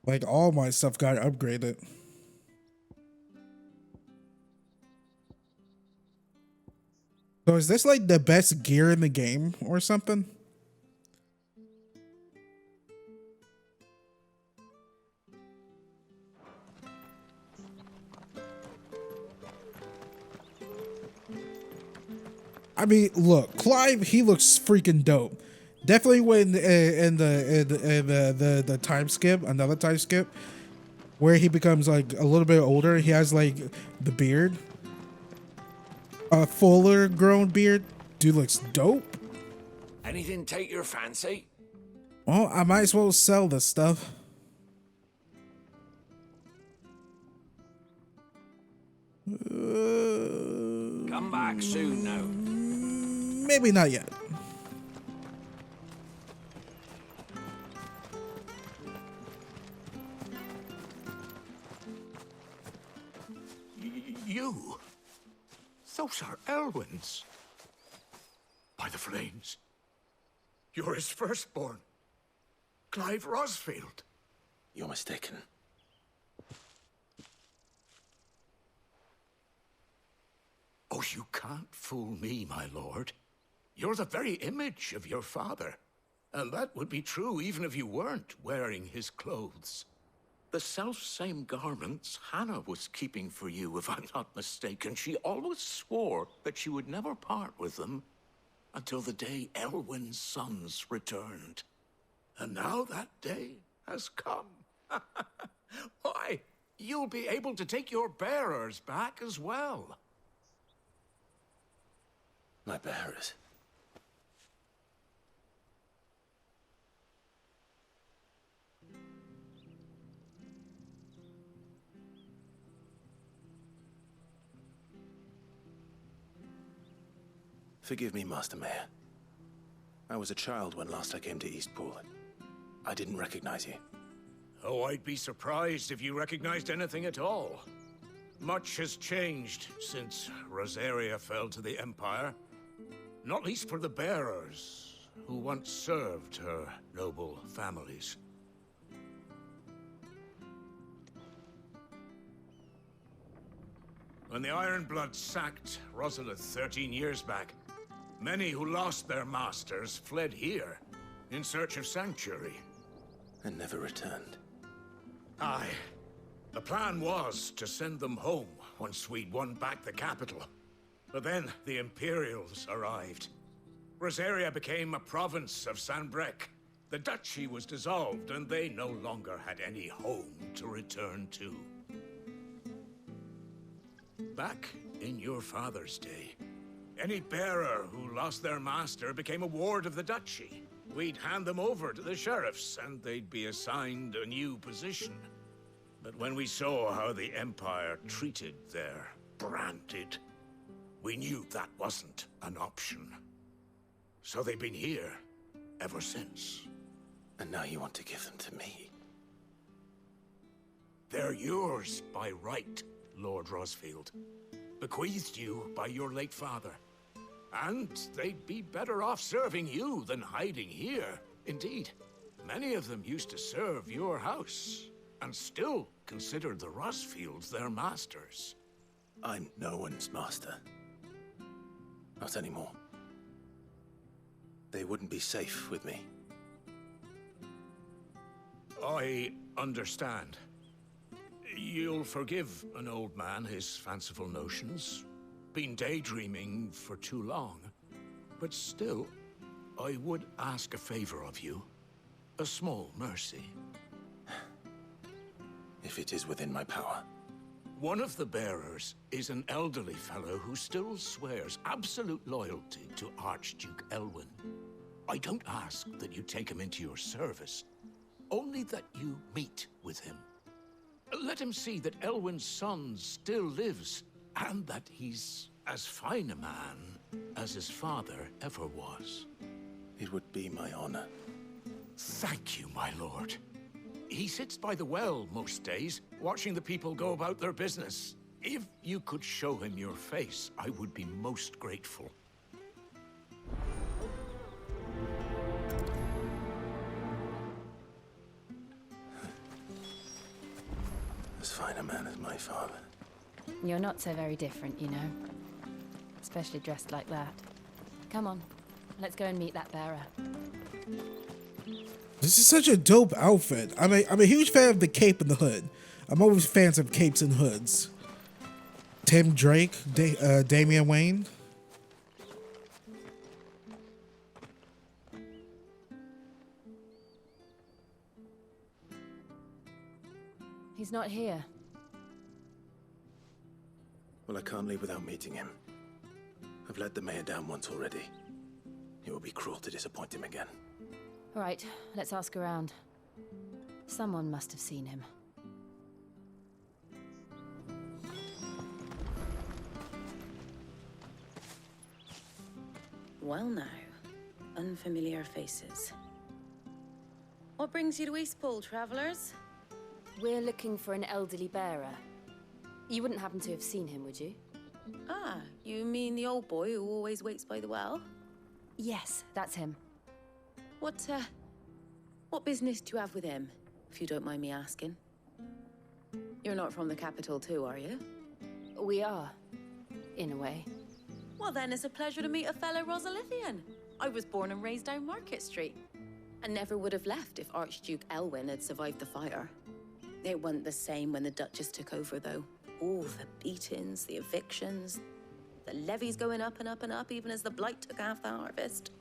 Like, all my stuff got upgraded. So is this like the best gear in the game or something? I mean, look, Clive, he looks freaking dope. Definitely when in the time skip, another time skip, where he becomes like a little bit older, he has like the beard, a fuller grown beard. Dude looks dope. Anything take your fancy? Well, I might as well sell this stuff. Come back soon now. Maybe not yet. You? Those are Elwyn's. By the flames. You're his firstborn. Clive Rosfield. You're mistaken. Oh, you can't fool me, my lord. You're the very image of your father. And that would be true even if you weren't wearing his clothes. The self-same garments Hannah was keeping for you, if I'm not mistaken. She always swore that she would never part with them until the day Elwyn's sons returned. And now that day has come. Why, you'll be able to take your bearers back as well. My bearers? Forgive me, Master Mayor. I was a child when last I came to Eastpool. I didn't recognize you. Oh, I'd be surprised if you recognized anything at all. Much has changed since Rosaria fell to the Empire. Not least for the bearers, who once served her noble families. When the Ironbloods sacked Rosalith 13 years back, many who lost their masters fled here in search of sanctuary. And never returned. Aye. The plan was to send them home once we'd won back the capital. But then the Imperials arrived. Rosaria became a province of Sanbreque. The duchy was dissolved, and they no longer had any home to return to. Back in your father's day, any bearer who lost their master became a ward of the duchy. We'd hand them over to the sheriffs, and they'd be assigned a new position. But when we saw how the Empire treated their branded, we knew that wasn't an option. So they've been here ever since. And now you want to give them to me? They're yours by right, Lord Rosfield. Bequeathed you by your late father. And they'd be better off serving you than hiding here. Indeed, many of them used to serve your house, and still considered the Rosfields their masters. I'm no one's master. Not anymore. They wouldn't be safe with me. I understand. You'll forgive an old man his fanciful notions. Been daydreaming for too long. But still, I would ask a favor of you. A small mercy. If it is within my power. One of the bearers is an elderly fellow who still swears absolute loyalty to Archduke Elwyn. I don't ask that you take him into your service, only that you meet with him. Let him see that Elwyn's son still lives, and that he's as fine a man as his father ever was. It would be my honor. Thank you, my lord. He sits by the well most days, watching the people go about their business. If you could show him your face, I would be most grateful. As fine a man as my father. You're not so very different, you know. Especially dressed like that. Come on, let's go and meet that bearer. This is such a dope outfit. I'm a huge fan of the cape and the hood. I'm always fans of capes and hoods. Tim Drake, Damian Wayne. He's not here. Well, I can't leave without meeting him. I've let the mayor down once already. It would be cruel to disappoint him again. All right, let's ask around. Someone must have seen him. Well now, unfamiliar faces. What brings you to Eastpool, travellers? We're looking for an elderly bearer. You wouldn't happen to have seen him, would you? Ah, you mean the old boy who always waits by the well? Yes, that's him. What business do you have with him, if you don't mind me asking? You're not from the capital too, are you? We are, in a way. Well then, it's a pleasure to meet a fellow Rosalithian. I was born and raised down Market Street. And never would have left if Archduke Elwyn had survived the fire. It wasn't the same when the Duchess took over, though. All the beatings, the evictions, the levies going up and up and up, even as the blight took half the harvest.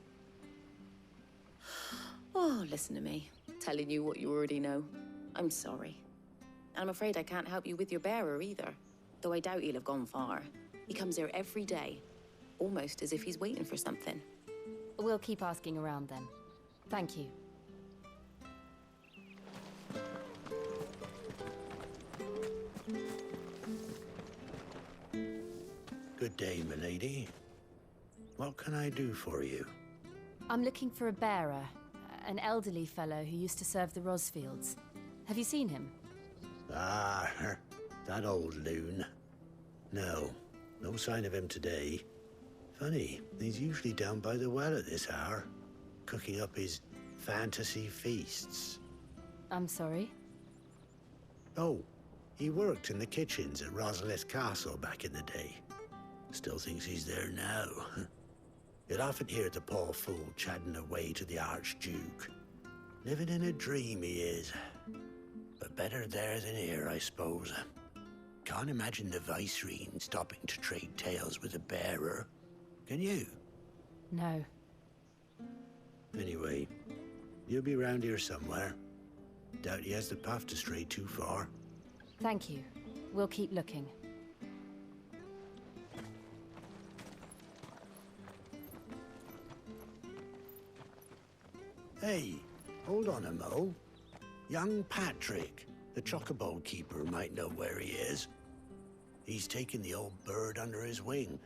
Oh, listen to me, telling you what you already know. I'm sorry. I'm afraid I can't help you with your bearer either, though I doubt he'll have gone far. He comes here every day, almost as if he's waiting for something. We'll keep asking around then. Thank you. Good day, milady. What can I do for you? I'm looking for a bearer, an elderly fellow who used to serve the Rosfields. Have you seen him? Ah, that old loon. No sign of him today. Funny, he's usually down by the well at this hour, cooking up his fantasy feasts. I'm sorry? Oh, he worked in the kitchens at Rosalith Castle back in the day. Still thinks he's there now. You'd often hear the poor fool chatting away to the Archduke. Living in a dream he is. But better there than here, I suppose. Can't imagine the Viceroy stopping to trade tales with a bearer. Can you? No. Anyway, you'll be round here somewhere. Doubt he has the path to stray too far. Thank you. We'll keep looking. Hey, hold on a mo. Young Patrick, the chocobo keeper, might know where he is. He's taken the old bird under his wing,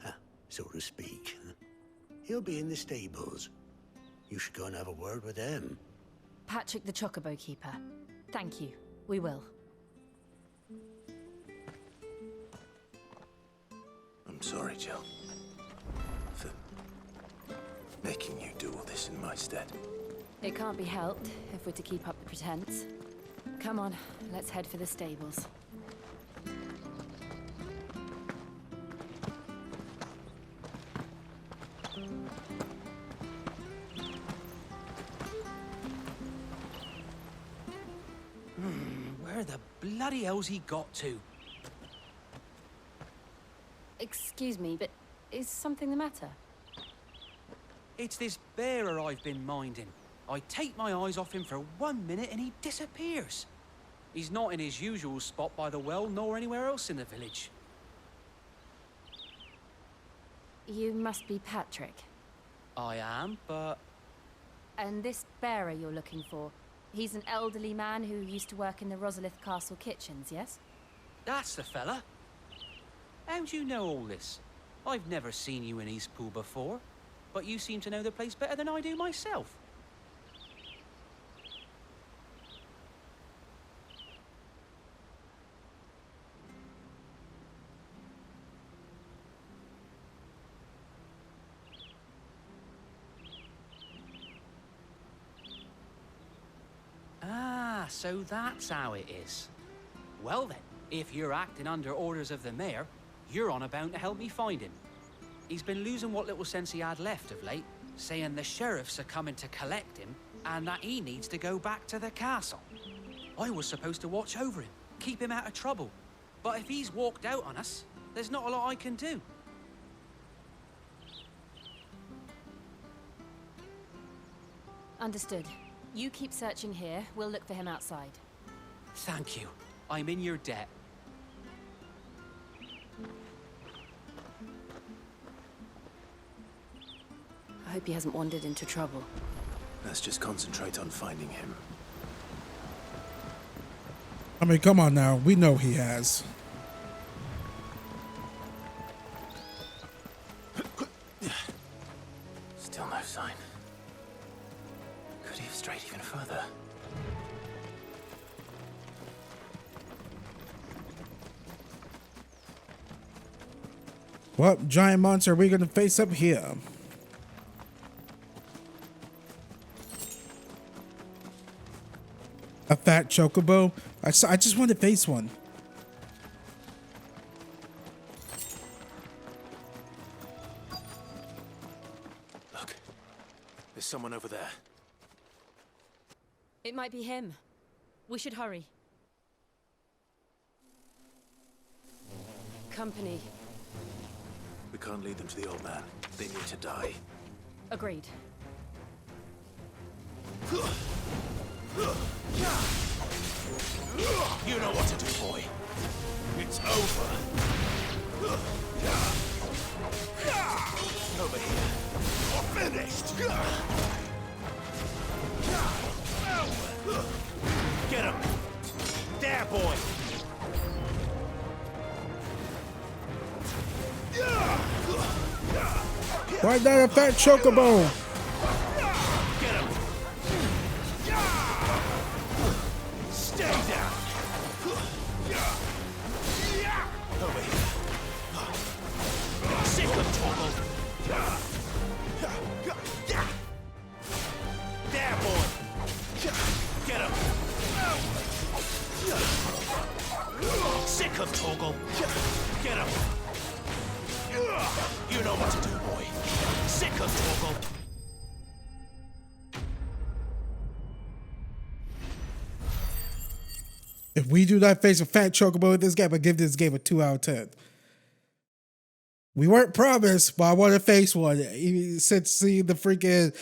so to speak. He'll be in the stables. You should go and have a word with him. Patrick the chocobo keeper. Thank you. We will. I'm sorry, Jill, for making you do all this in my stead. It can't be helped if we're to keep up the pretense. Come on, let's head for the stables. Where the bloody hell's he got to? Excuse me, but is something the matter? It's this bearer I've been minding. I take my eyes off him for 1 minute and he disappears. He's not in his usual spot by the well, nor anywhere else in the village. You must be Patrick. I am, but... And this bearer you're looking for, he's an elderly man who used to work in the Rosalith Castle kitchens, yes? That's the fella. How'd you know all this? I've never seen you in Eastpool before, but you seem to know the place better than I do myself. Ah, so that's how it is. Well then, if you're acting under orders of the mayor, you're on about to help me find him. He's been losing what little sense he had left of late, saying the sheriffs are coming to collect him and that he needs to go back to the castle. I was supposed to watch over him, keep him out of trouble. But if he's walked out on us, there's not a lot I can do. Understood. You keep searching here, we'll look for him outside. Thank you. I'm in your debt. I hope he hasn't wandered into trouble. Let's just concentrate on finding him. I mean, come on now. We know he has. Still no sign. Could he have strayed even further? What giant monster are we gonna face up here? A fat chocobo? I just want to face one. Look, there's someone over there. It might be him. We should hurry. Company. We can't lead them to the old man. They need to die. Agreed. You know what to do, boy. It's over. Over here. You're finished. Get him. There, boy. Why not a fat chocobo? Get him. Stay down. Over here. Sick of trouble. There, boy. Get him. Sick of Toggle. Get him. You know what to do, boy. Sick of Toggle. If we do not face a fat chocobo in this game, I give this game a 2 out of 10. We weren't promised, but I want to face one. Since seeing the freaking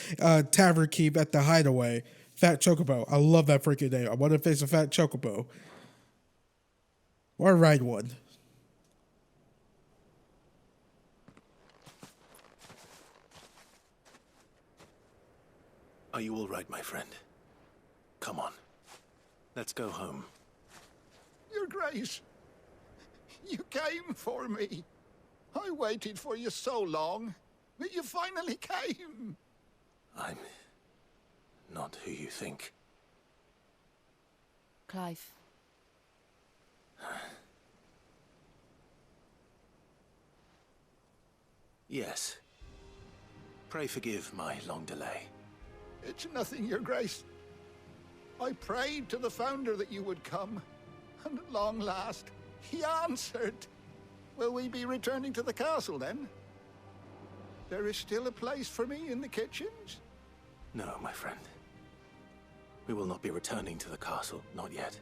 tavern keep at the hideaway, fat chocobo. I love that freaking name. I want to face a fat chocobo. Or ride one. Are you all right, my friend? Come on. Let's go home. Your Grace, you came for me. I waited for you so long, but you finally came. I'm not who you think. Clive. Yes. Pray forgive my long delay. It's nothing, Your Grace. I prayed to the Founder that you would come, and at long last, he answered. Will we be returning to the castle, then? There is still a place for me in the kitchens? No, my friend. We will not be returning to the castle, not yet.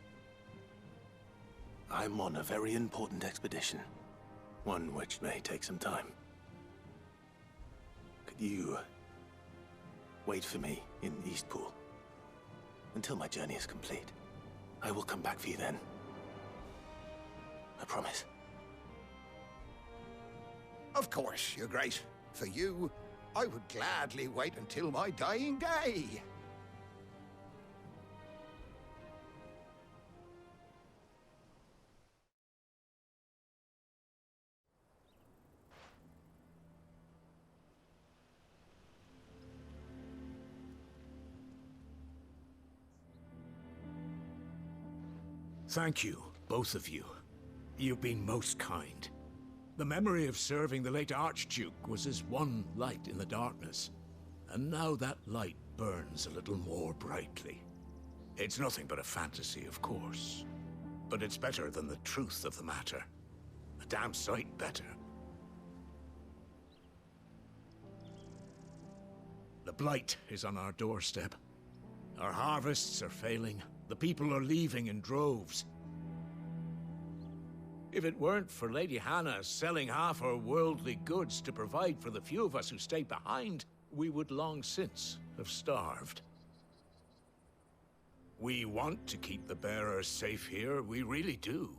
I'm on a very important expedition. One which may take some time. Could you wait for me in Eastpool until my journey is complete? I will come back for you then. I promise. Of course, Your Grace. For you, I would gladly wait until my dying day. Thank you, both of you. You've been most kind. The memory of serving the late Archduke was as one light in the darkness, and now that light burns a little more brightly. It's nothing but a fantasy, of course, but it's better than the truth of the matter. A damn sight better. The blight is on our doorstep. Our harvests are failing. The people are leaving in droves. If it weren't for Lady Hannah selling half her worldly goods to provide for the few of us who stay behind, we would long since have starved. We want to keep the bearers safe here, we really do.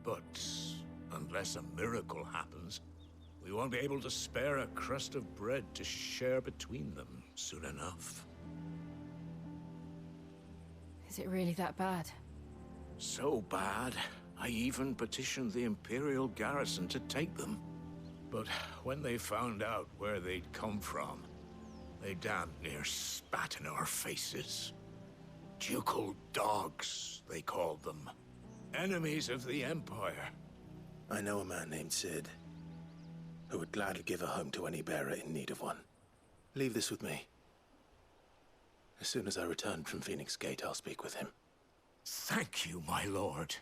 But unless a miracle happens, we won't be able to spare a crust of bread to share between them soon enough. Is it really that bad? So bad, I even petitioned the Imperial garrison to take them. But when they found out where they'd come from, they damn near spat in our faces. Ducal dogs, they called them. Enemies of the Empire. I know a man named Sid, who would gladly give a home to any bearer in need of one. Leave this with me. As soon as I return from Phoenix Gate, I'll speak with him. Thank you, my lord.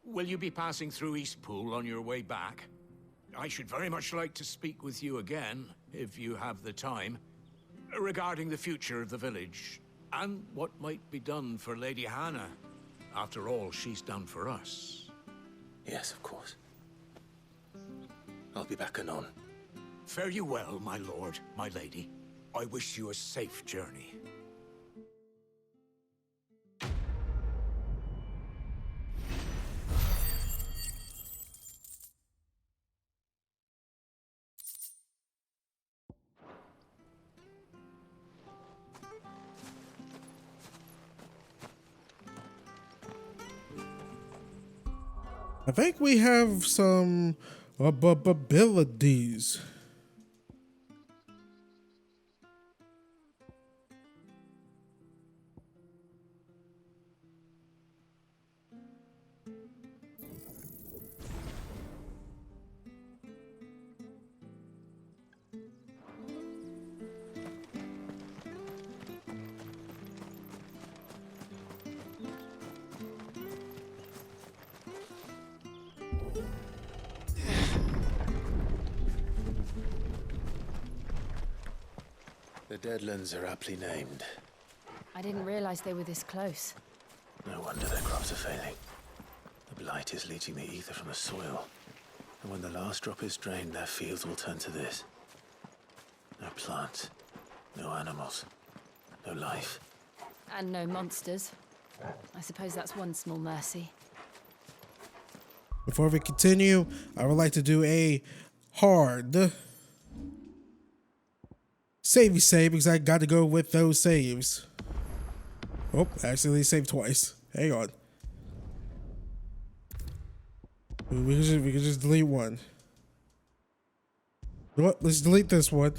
Will you be passing through Eastpool on your way back? I should very much like to speak with you again, if you have the time, regarding the future of the village, and what might be done for Lady Hannah, after all she's done for us. Yes, of course. I'll be back anon. Fare you well, my lord, my lady. I wish you a safe journey. I think we have some abilities. The Deadlands are aptly named. I didn't realize they were this close. No wonder their crops are failing. The blight is leaching the ether from the soil. And when the last drop is drained, their fields will turn to this. No plants, no animals, no life. And no monsters. I suppose that's one small mercy. Before we continue, I would like to do a hard savey save because I got to go with those saves. Oh, accidentally saved twice. Hang on. We can just delete one. What? Let's delete this one.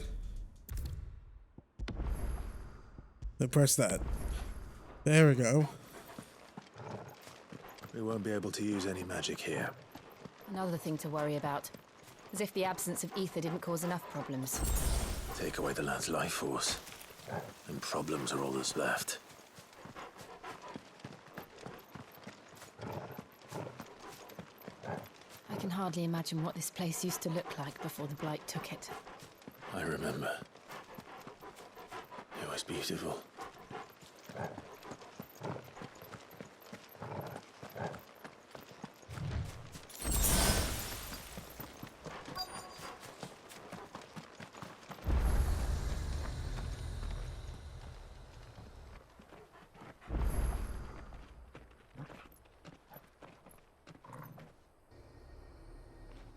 Then press that. There we go. We won't be able to use any magic here. Another thing to worry about. As if the absence of ether didn't cause enough problems. Take away the land's life force, and problems are all that's left. I can hardly imagine what this place used to look like before the blight took it. I remember. It was beautiful.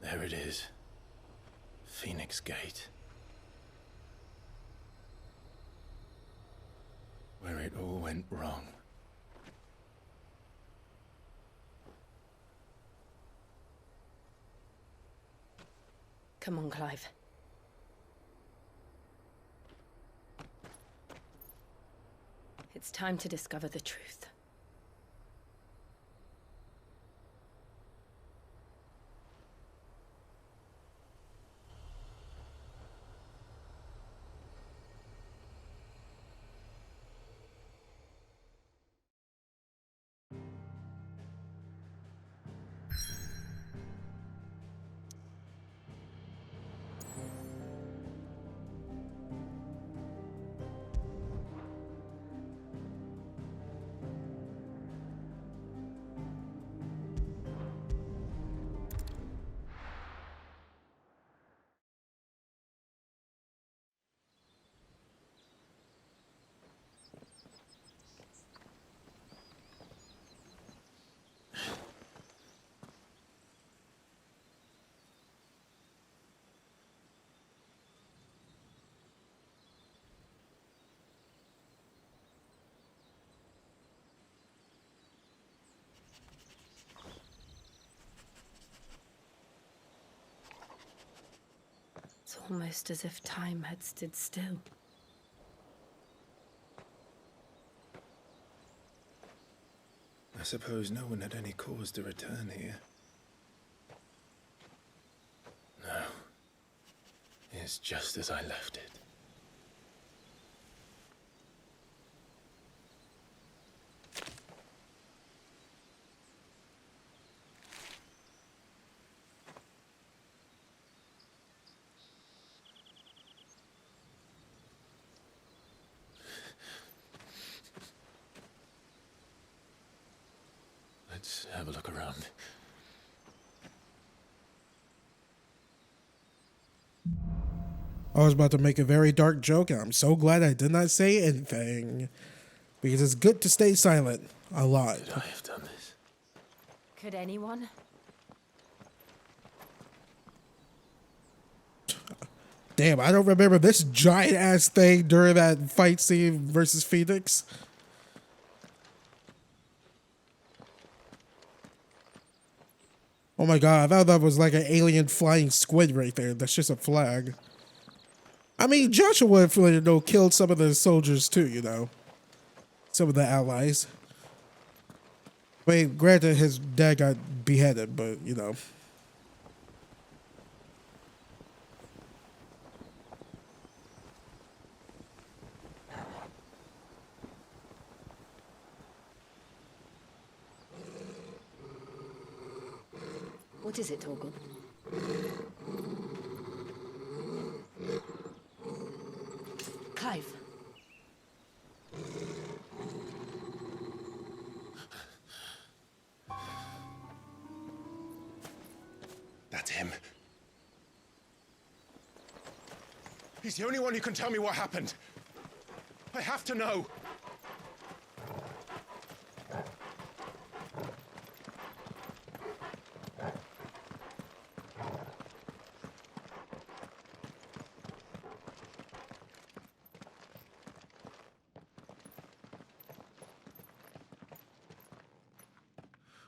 There it is. Phoenix Gate. Where it all went wrong. Come on, Clive. It's time to discover the truth. Almost as if time had stood still. I suppose no one had any cause to return here. No. It's just as I left it. Let's have a look around. I was about to make a very dark joke, and I'm so glad I did not say anything. Because it's good to stay silent a lot. Could I have done this? Could anyone? Damn, I don't remember this giant ass thing during that fight scene versus Phoenix. Oh my god, I thought that was like an alien flying squid right there. That's just a flag. I mean, Joshua, you know, killed some of the soldiers too, you know. Some of the allies. Wait, granted, his dad got beheaded, but, you know. What is it, Torgal? Clive. That's him. He's the only one who can tell me what happened. I have to know.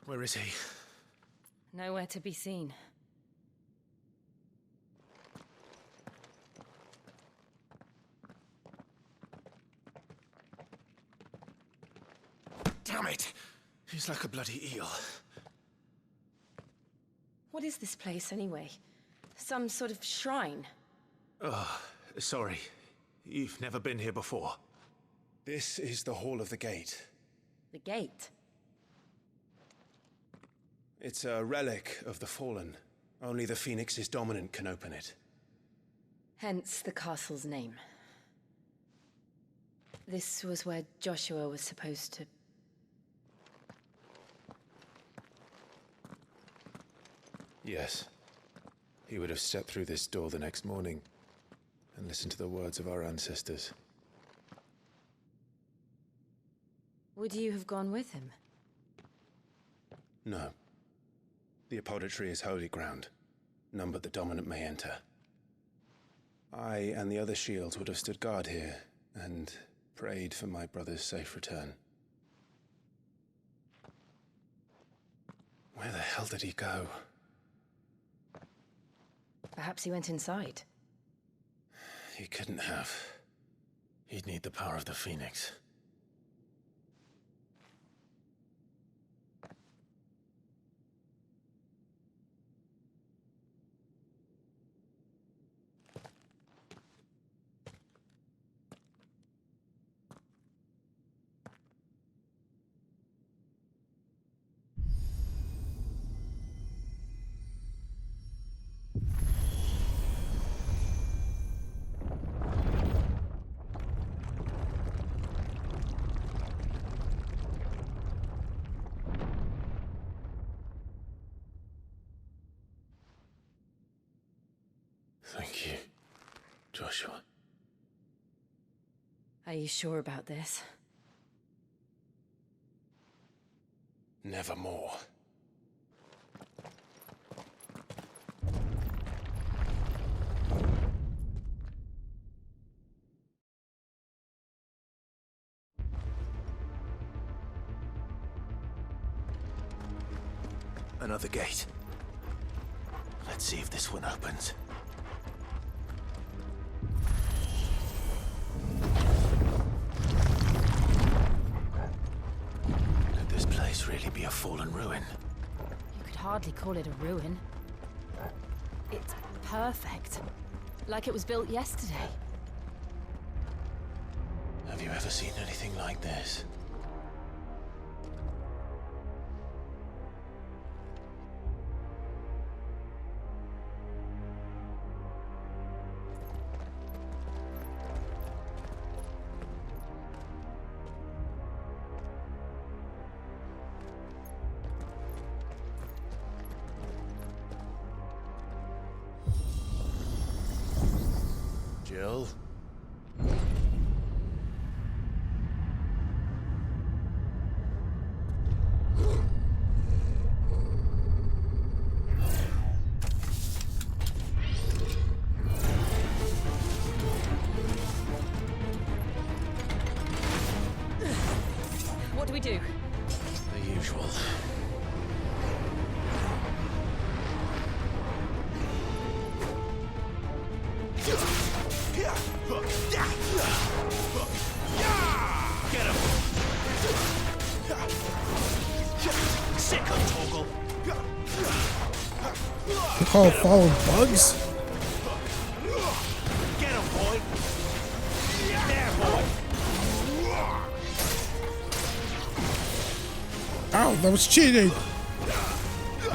Where is he? Nowhere to be seen. Damn it! He's like a bloody eel. What is this place, anyway? Some sort of shrine? Oh, sorry. You've never been here before. This is the Hall of the Gate. The gate? It's a relic of the Fallen. Only the Phoenix's dominant can open it. Hence the castle's name. This was where Joshua was supposed to... Yes. He would have stepped through this door the next morning and listened to the words of our ancestors. Would you have gone with him? No. The apodatory is holy ground. None but the dominant may enter. I and the other shields would have stood guard here and prayed for my brother's safe return. Where the hell did he go? Perhaps he went inside. He couldn't have. He'd need the power of the Phoenix. Thank you, Joshua. Are you sure about this? Nevermore. Another gate. Let's see if this one opens. a fallen ruin. You could hardly call it a ruin. It's perfect. Like it was built yesterday. Have you ever seen anything like this? Jill? What do we do? The usual. Get him! Sick of Toggle! They're called fallen bugs? Get him, boy! There, boy! Ow, that was cheating!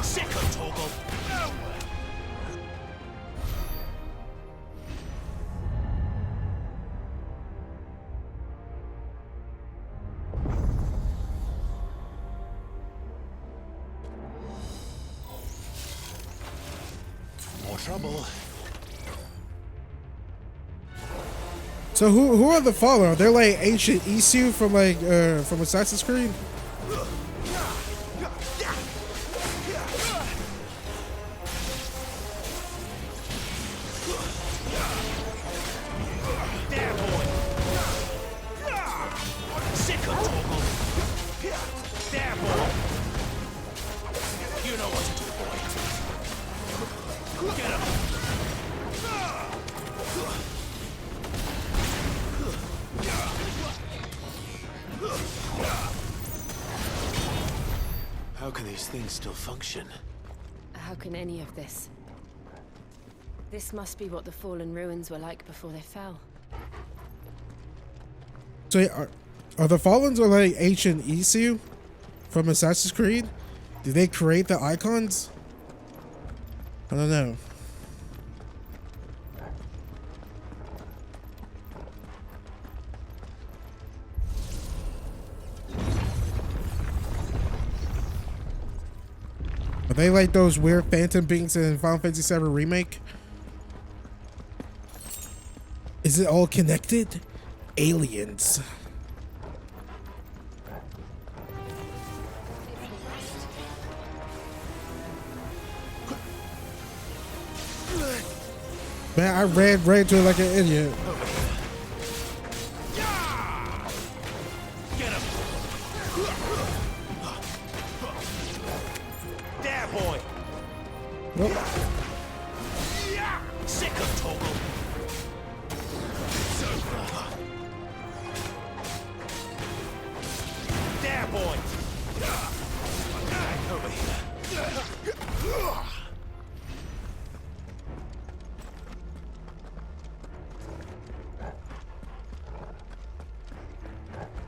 Sick of Toggle! More trouble. So who are the fallen? Are they like ancient Isu from like from Assassin's Creed? There, boy! Sick of Toggle! There, boy! You know what to do, boy. Get him! How can these things still function? How can any of this? This must be what the fallen ruins were like before they fell. So are the Fallens are like ancient Isu from Assassin's Creed? Did they create the icons? I don't know. Are they like those weird phantom beings in Final Fantasy VII Remake? Is it all connected? Aliens. Man, I ran right into it like an idiot. Get him! There, boy! Nope. Sick of Toggle! There, boy! Over here.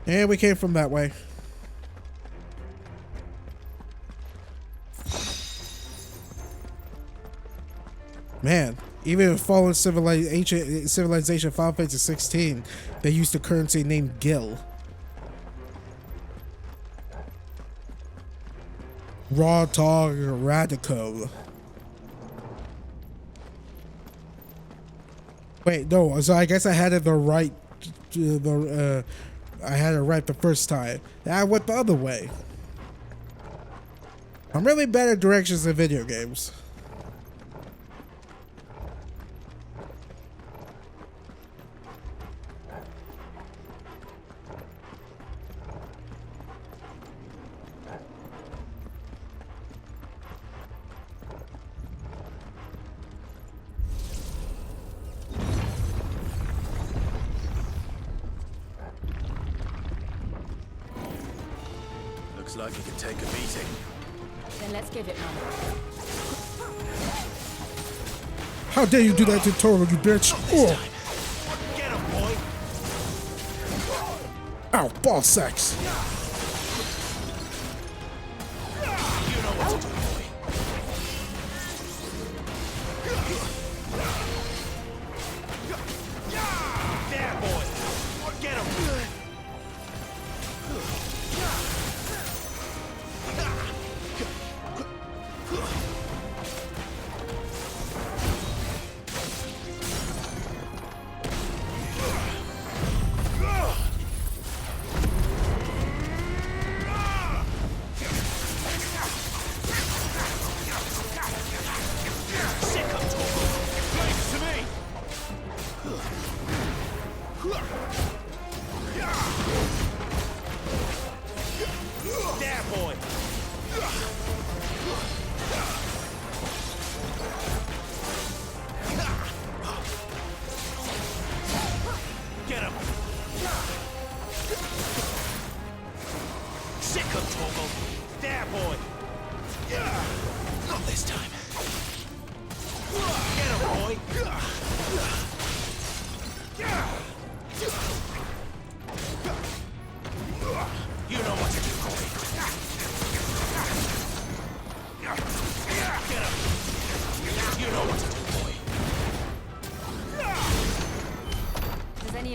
And we came from that way. Man, even in Fallen Ancient Civilization Final Fantasy 16, they used a currency named Gil. Raw Tog Radico. Wait, no, so I guess I had it the right I had it right the first time. I went the other way. I'm really bad at directions in video games. Looks like he can take a beating. Then let's give it one. How dare you do that to Toro, you bitch! Oh. Get him, boy! Ow, ball sacks! You know what to do, boy. There, boy! Get him!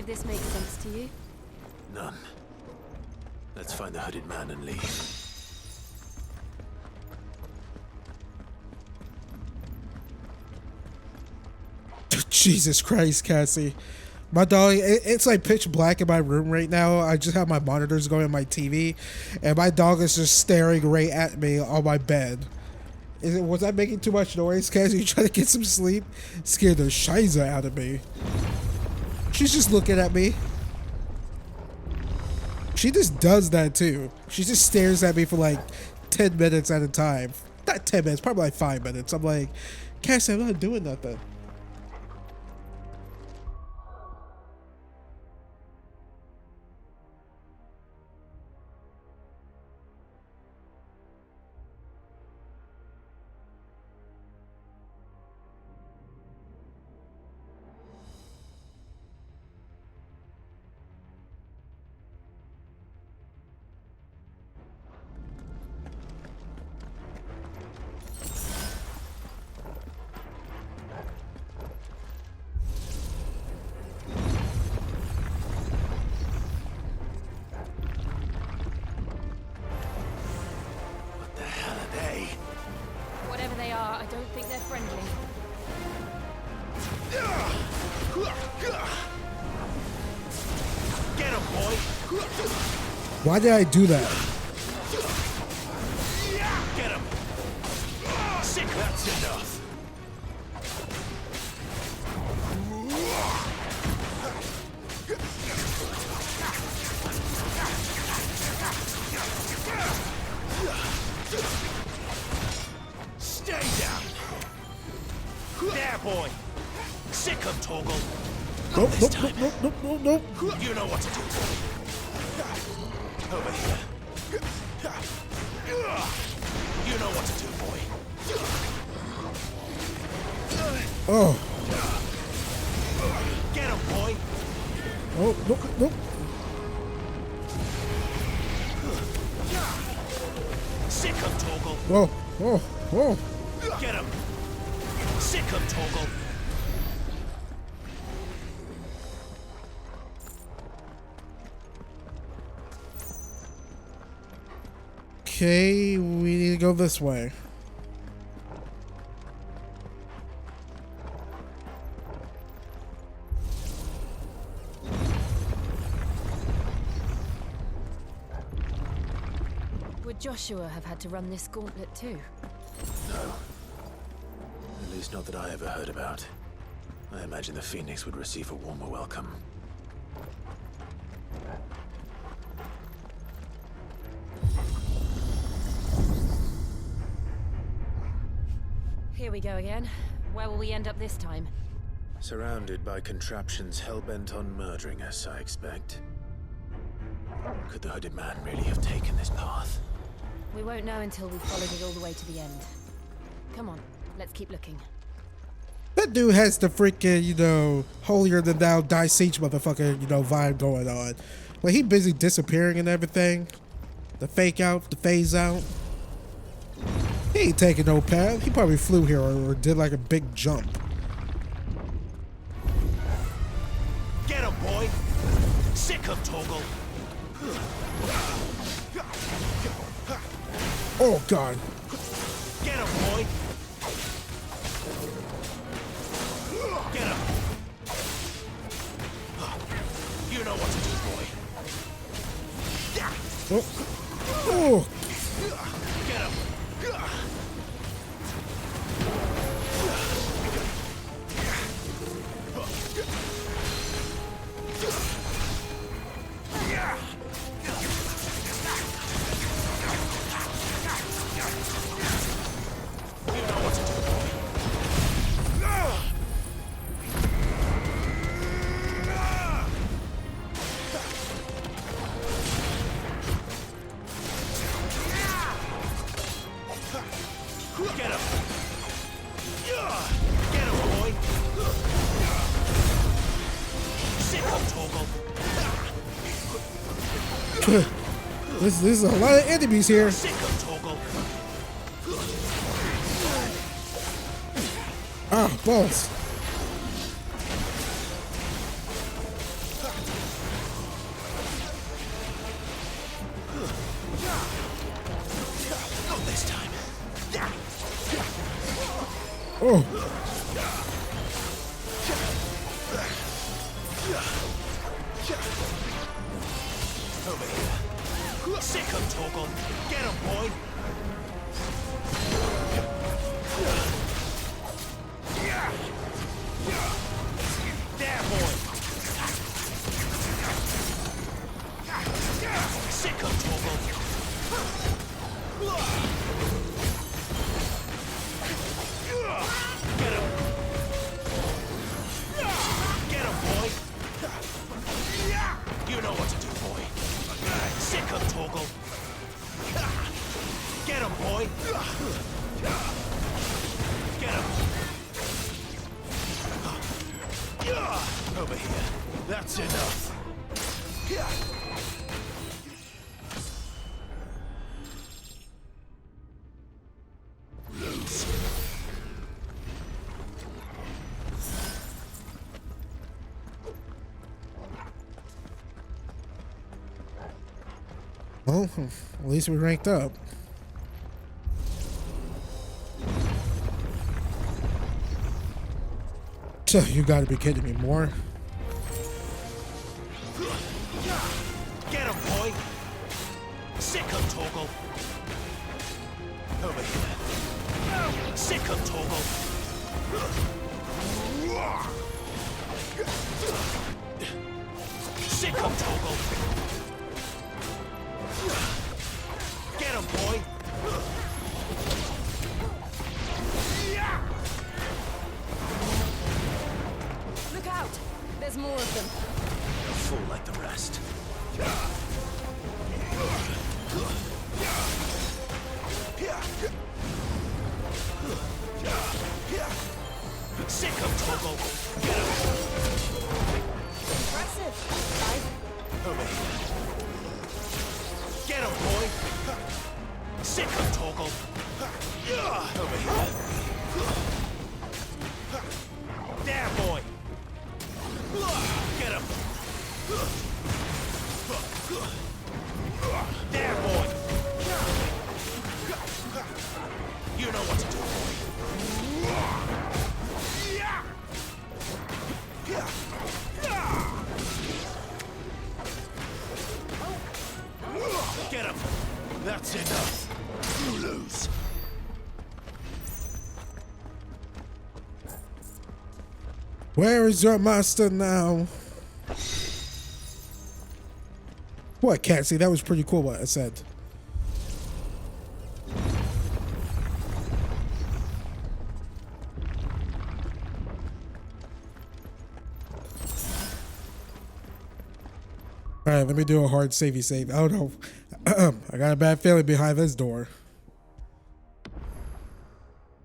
This makes sense to you? None. Let's find the hooded man and leave. Jesus Christ, Cassie. My dog, it's like pitch black in my room right now. I just have my monitors going on my TV, and my dog is just staring right at me on my bed. Was I making too much noise, Cassie? You trying to get some sleep? Scared the shiza out of me. She's just looking at me. She just does that too. She just stares at me for like 10 minutes at a time. Not 10 minutes, probably like 5 minutes. I'm like, Cassie, I'm not doing nothing. Why did I do that? Get him! Sick, that's enough. Stay down. There, boy. Sick him, Torgal. Nope, nope, nope, nope, nope, nope, nope. You know what to do. Over here. You know what to do, boy. Oh. Get him, boy. Oh, nope, nope. Sick him, Torgal. Whoa, whoa, whoa. Get him. Sick him, Torgal. Okay, we need to go this way. Would Joshua have had to run this gauntlet too? No. At least not that I ever heard about. I imagine the Phoenix would receive a warmer welcome. Here we go again. Where will we end up this time? Surrounded by contraptions hell-bent on murdering us, I expect. Could the hooded man really have taken this path? We won't know until we've followed it all the way to the end. Come on, let's keep looking. That dude has the freaking, you know, holier than thou die siege motherfucker, you know, vibe going on. Like, he busy disappearing and everything. The fake out, the phase out. He ain't taking no path. He probably flew here or did like a big jump. Get him, boy! Sick of Toggle! Oh, God. Get him, boy! Get him! You know what to do, boy. Oh. Oh. Get him! This is a lot of enemies here. Ah, balls. Not this time. Oh. Over here. Sick of Toggle. Get him, boy. There, boy. Sick of Toggle. Get him. Get him, boy. You know what to do, boy. Sick of Toggle. Get him, boy. Get him. Over here. That's enough. Lose. Well, at least we ranked up. So, you gotta be kidding me, more. Get him, boy. Sick of Toggle. Over here. Sick of Toggle. Sick of Toggle. Get him, boy! Look out! There's more of them. A fool like the rest. Sick of Toggle. Get him. Impressive. Over here. Get him, boy! Sick of Toggle! Over here! There, boy! Get him! There, boy! You know what to do, boy! Get him! That's enough! You lose! Where is your master now? What, Cassie? That was pretty cool what I said. Alright, let me do a hard savey save. I don't know. I got a bad feeling behind this door.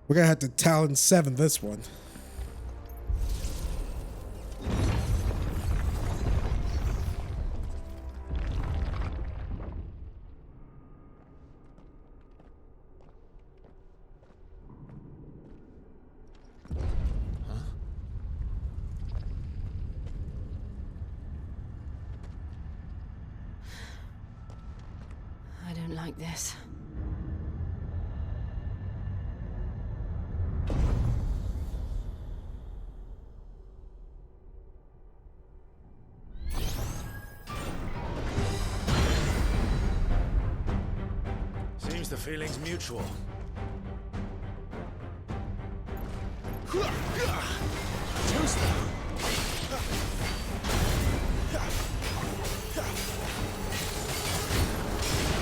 We're gonna have to Talon 7 this one. I don't like this. Seems the feeling's mutual.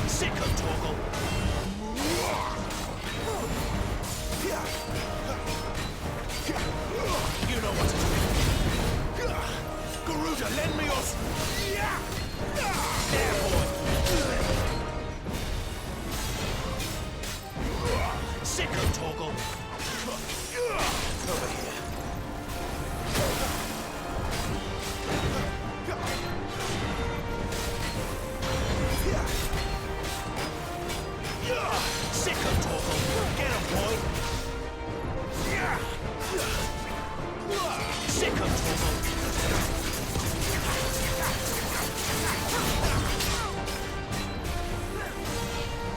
Sicko Torgal. You know what to do. Garuda, lend me yours. There, boy. Sicko Torgal. Over here. Sicko Torgal. Get him, boy. Sicko Torgal.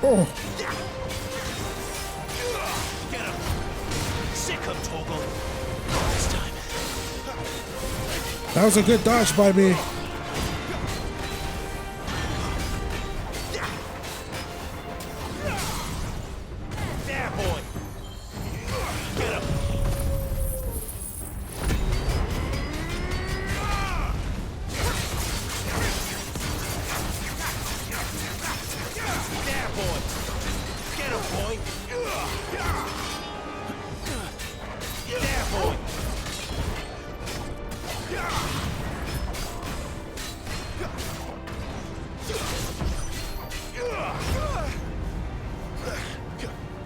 Oh. Get him. Sicko Torgal. This time. That was a good dodge by me. There, boy. Get him. There, boy. Get him, boy. There, boy.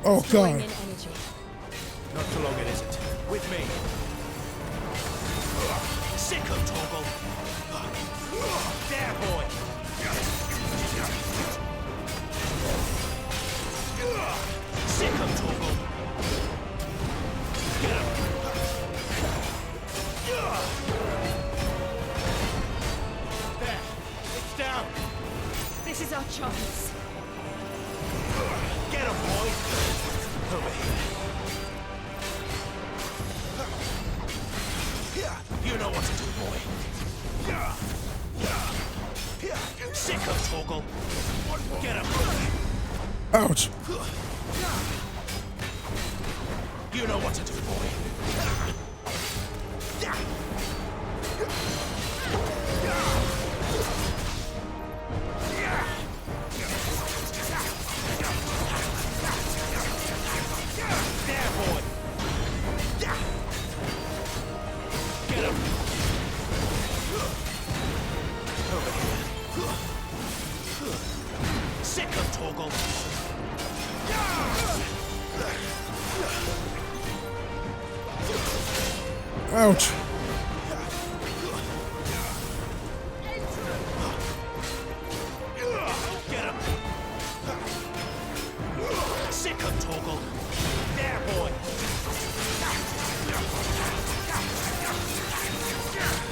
Oh Drawing god. in energy. Not too long, it isn't. With me. Sicko Torgal. There, boy. Sicko Torgal. Get him. There. It's down. This is our chance. Get him, boy. Over here. You know what to do, boy. Sicko Torgal. Get him. Ouch. You know what to do, boy. There, boy. Get him. Over here. Sicko Torgal. Ouch. Get him. Sicko Torgal. There, boy.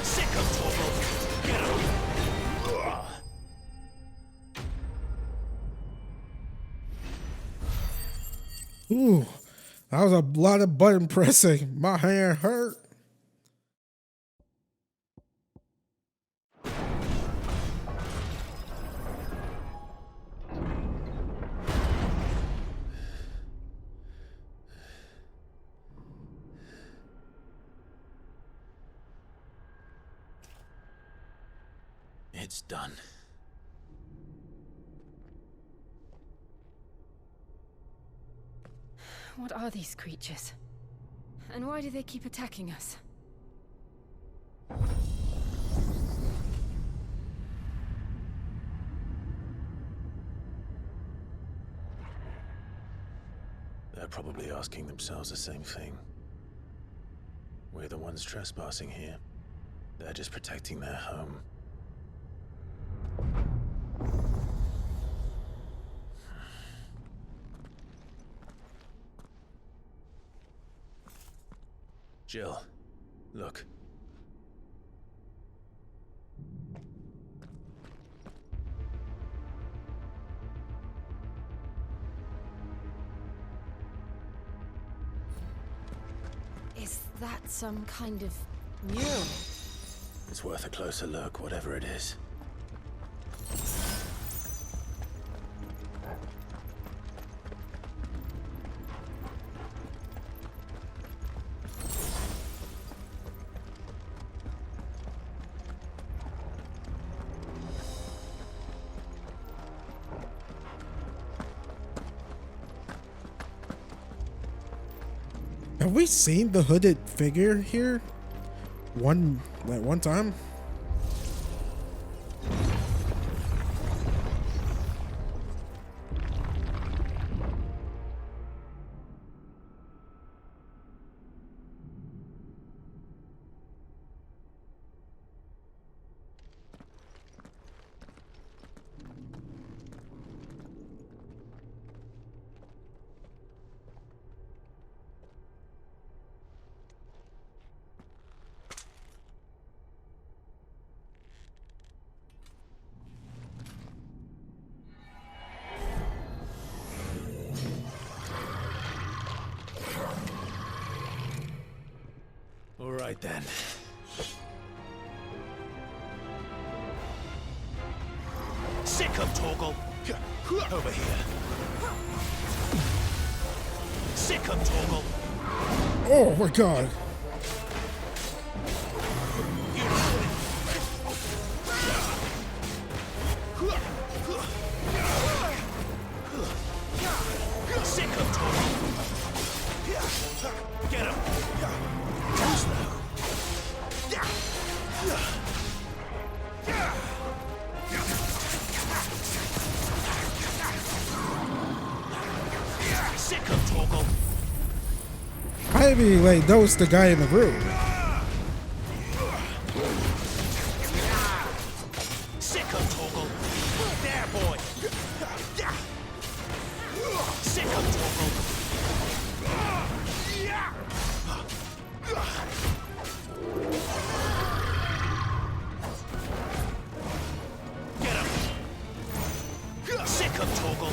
Sicko Torgal. Get him. Ooh. That was a lot of button pressing. My hand hurt. It's done. What are these creatures? And why do they keep attacking us? probably asking themselves the same thing. We're the ones trespassing here. They're just protecting their home. Jill, look. Is that some kind of mural? It's worth a closer look, whatever it is. Have we seen the hooded figure here? One time? All right then. Sick of Torgal. Over here. Sick of Torgal. Oh my god. Sick of Torgal. Get him. Too slow. Sick of Torgal. I didn't even like notice the guy in the room. Sick of Torgal. There, boy. Sick of Torgal. Get him. Sick of Torgal.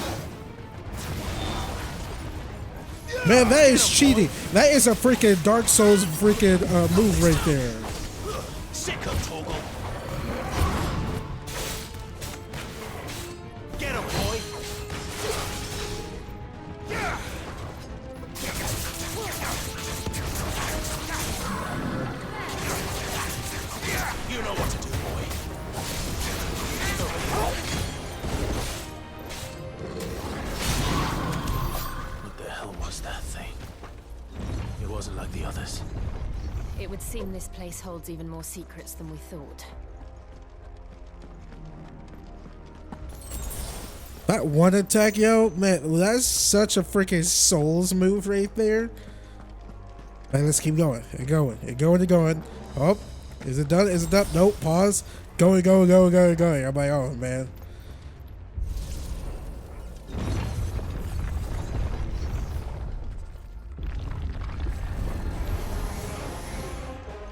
Man, that is cheating. That is a freaking Dark Souls freaking move right there. Sick of Torgal. Get him, boy. You know what to do, boy. What the hell was that thing? It wasn't like the others. It would seem this place holds even more secrets than we thought. That one attack, yo, man, that's such a freaking Souls move right there. Man, let's keep going. And going. And going and going. Oh, is it done? Is it done? Nope. Pause. Going, going, going, going, going. I'm like, oh, man.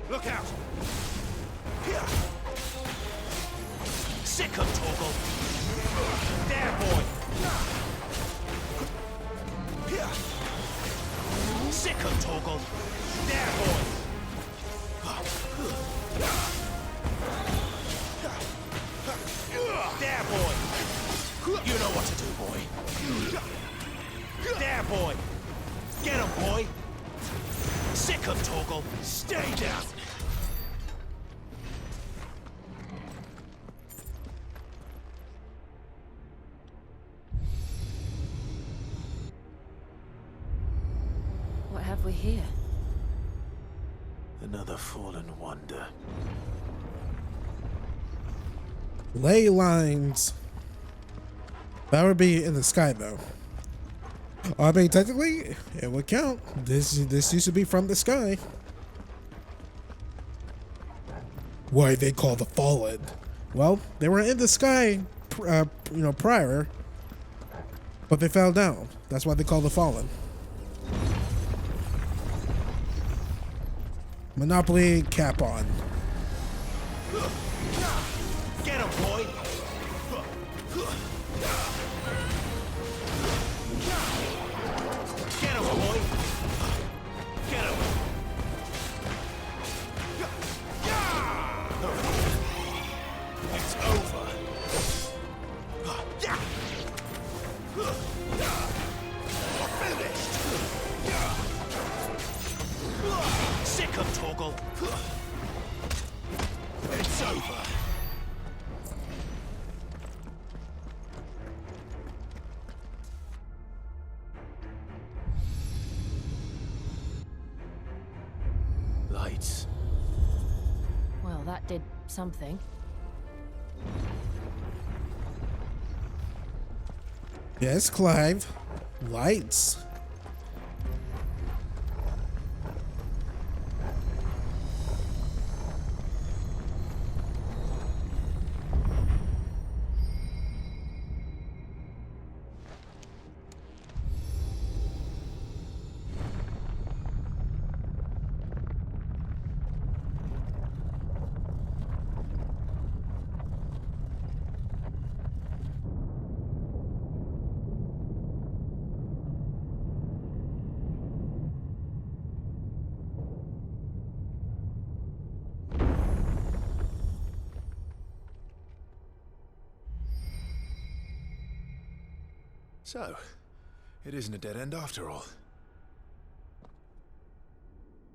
Look out! Sick of Torgal. There, boy. Sick of Torgal. There, boy. There, boy. You know what to do, boy. There, boy. Get him, boy. Sick of Torgal. Stay down. What have we here? Another fallen wonder. Ley lines. That would be in the sky, though. I mean, technically, it would count. This used to be from the sky. Why they call the fallen? Well, they were in the sky, prior, but they fell down. That's why they call the fallen. Monopoly cap on. Get him, boy! Get him, boy! Get him! It's over. Finished. Sick of Torgal. It's over. Lights. Well, that did something. Yes, Clive. Lights. So, it isn't a dead end after all.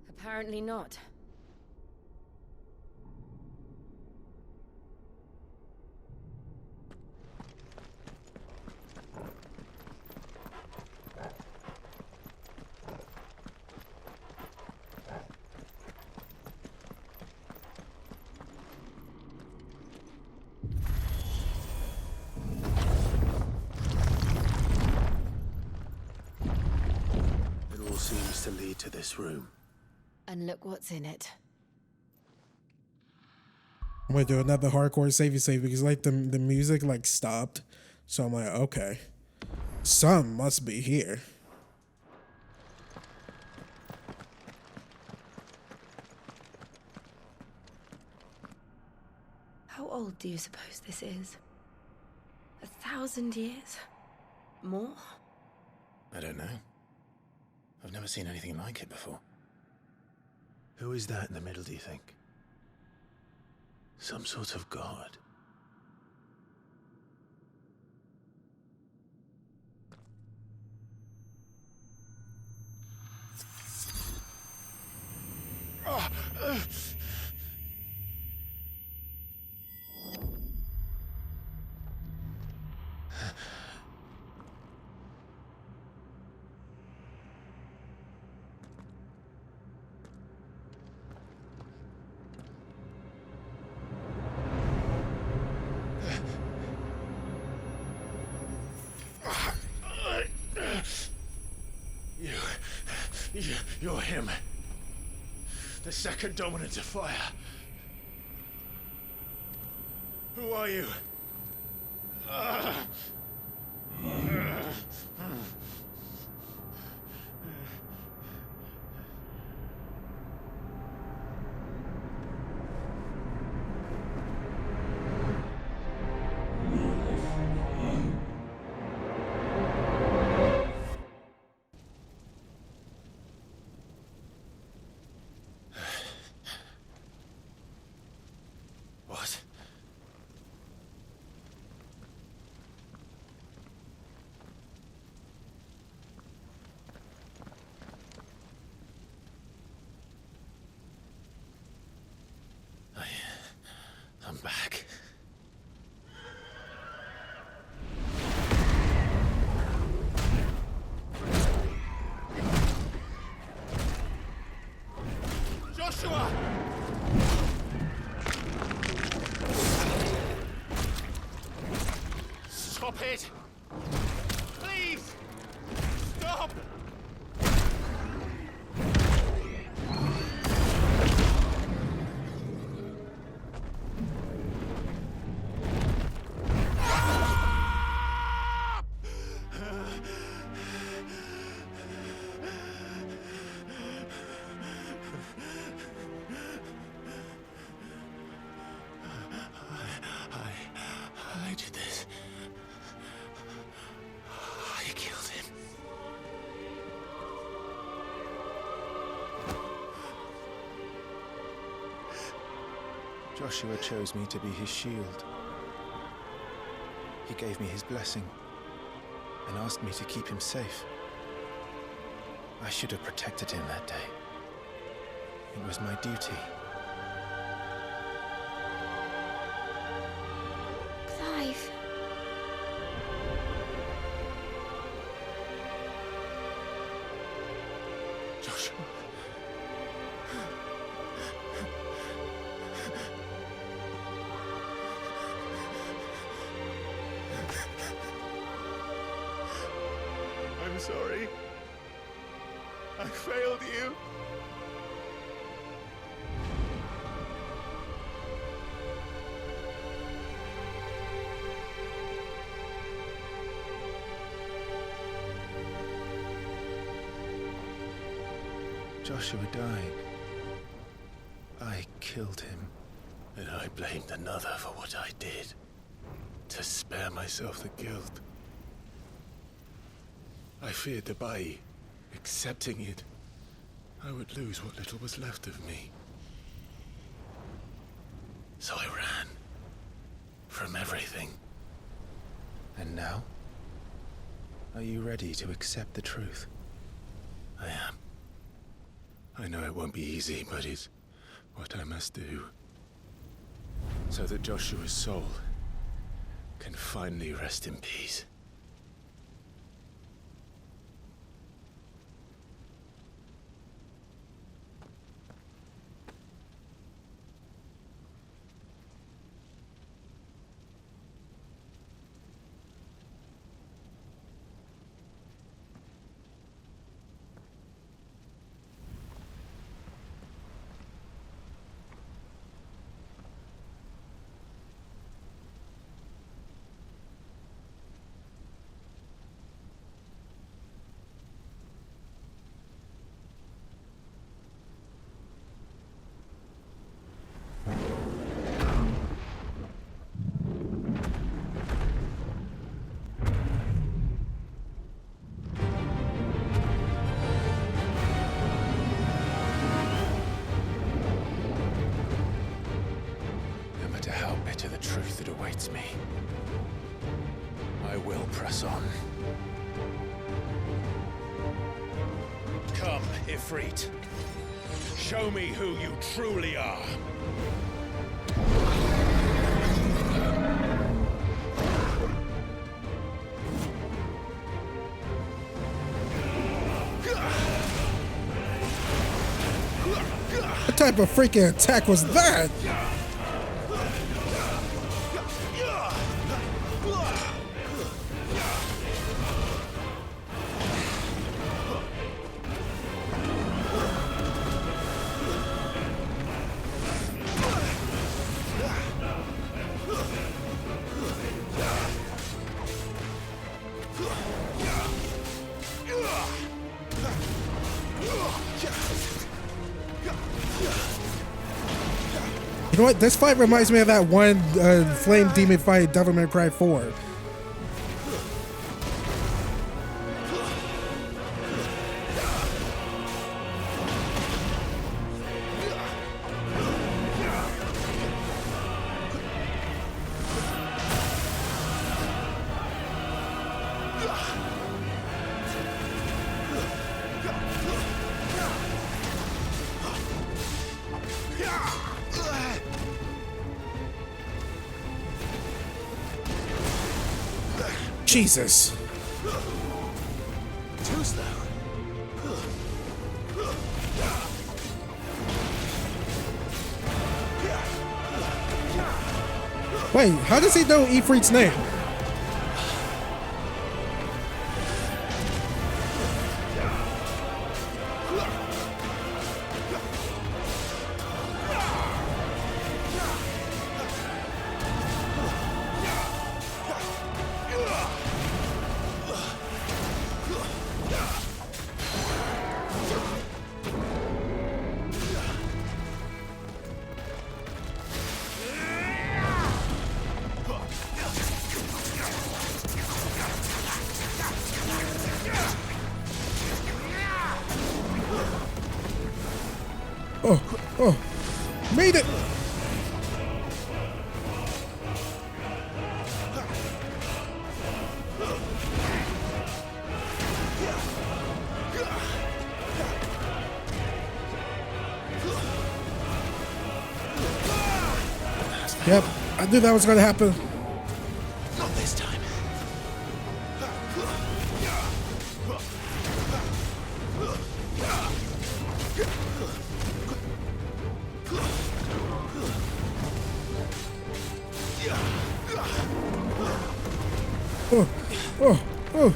Apparently not. Seems to lead to this room. And look what's in it. I'm gonna do another hardcore save because like the music like stopped. So I'm like, okay. Some must be here. How old do you suppose this is? 1,000 years? More? I don't know. I've never seen anything like it before. Who is that in the middle, do you think? Some sort of god? You're him. The second dominant of fire. Who are you? What? Joshua chose me to be his shield. He gave me his blessing and asked me to keep him safe. I should have protected him that day. It was my duty. Clive. Joshua. I'm sorry. I failed you. Joshua died. I killed him. And I blamed another for what I did, to spare myself the guilt. I feared that by accepting it, I would lose what little was left of me. So I ran from everything. And now? Are you ready to accept the truth? I am. I know it won't be easy, but it's what I must do. So that Joshua's soul can finally rest in peace. To the truth that awaits me, I will press on. Come, Ifrit. Show me who you truly are. What type of freaking attack was that? You know what? This fight reminds me of that one flame demon fight, Devil May Cry 4. Jesus. Too slow. Wait, how does he know Ifrit's name? Oh, made it! Yep, I knew that was gonna happen. Not this time. Oh, oh, oh.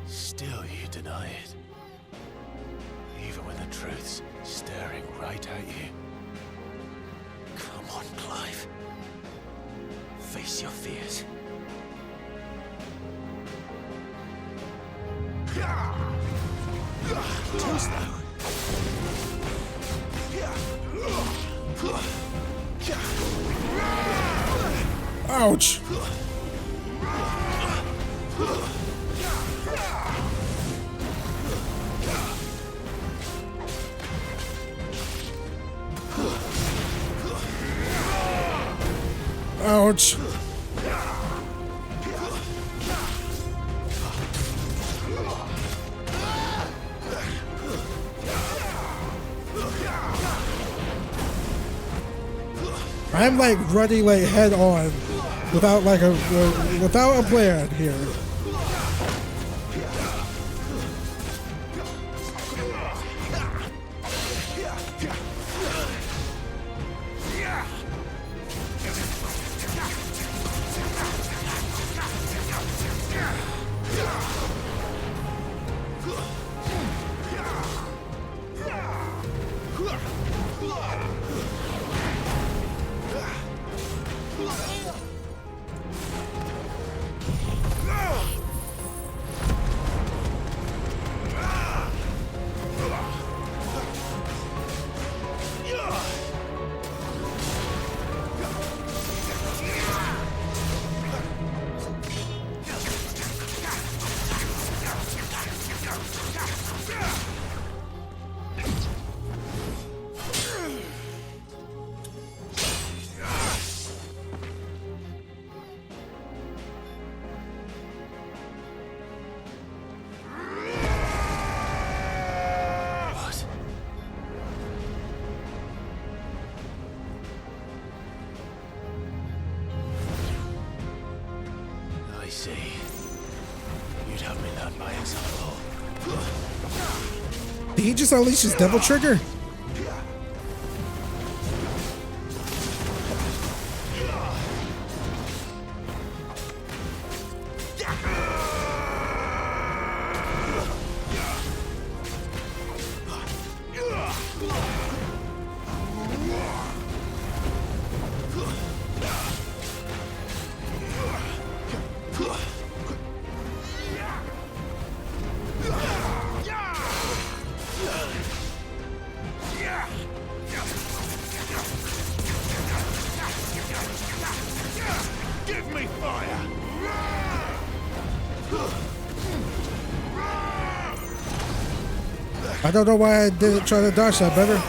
Still you deny it. Even when the truth's staring right at you. Come on, Clive. Face your fears. Too slow. Ouch! Ouch! I'm like running like head on without like without a plan here. I see. You'd have me learn by example. Did he just unleash his devil trigger? Give me fire! I don't know why I didn't try to dodge that better.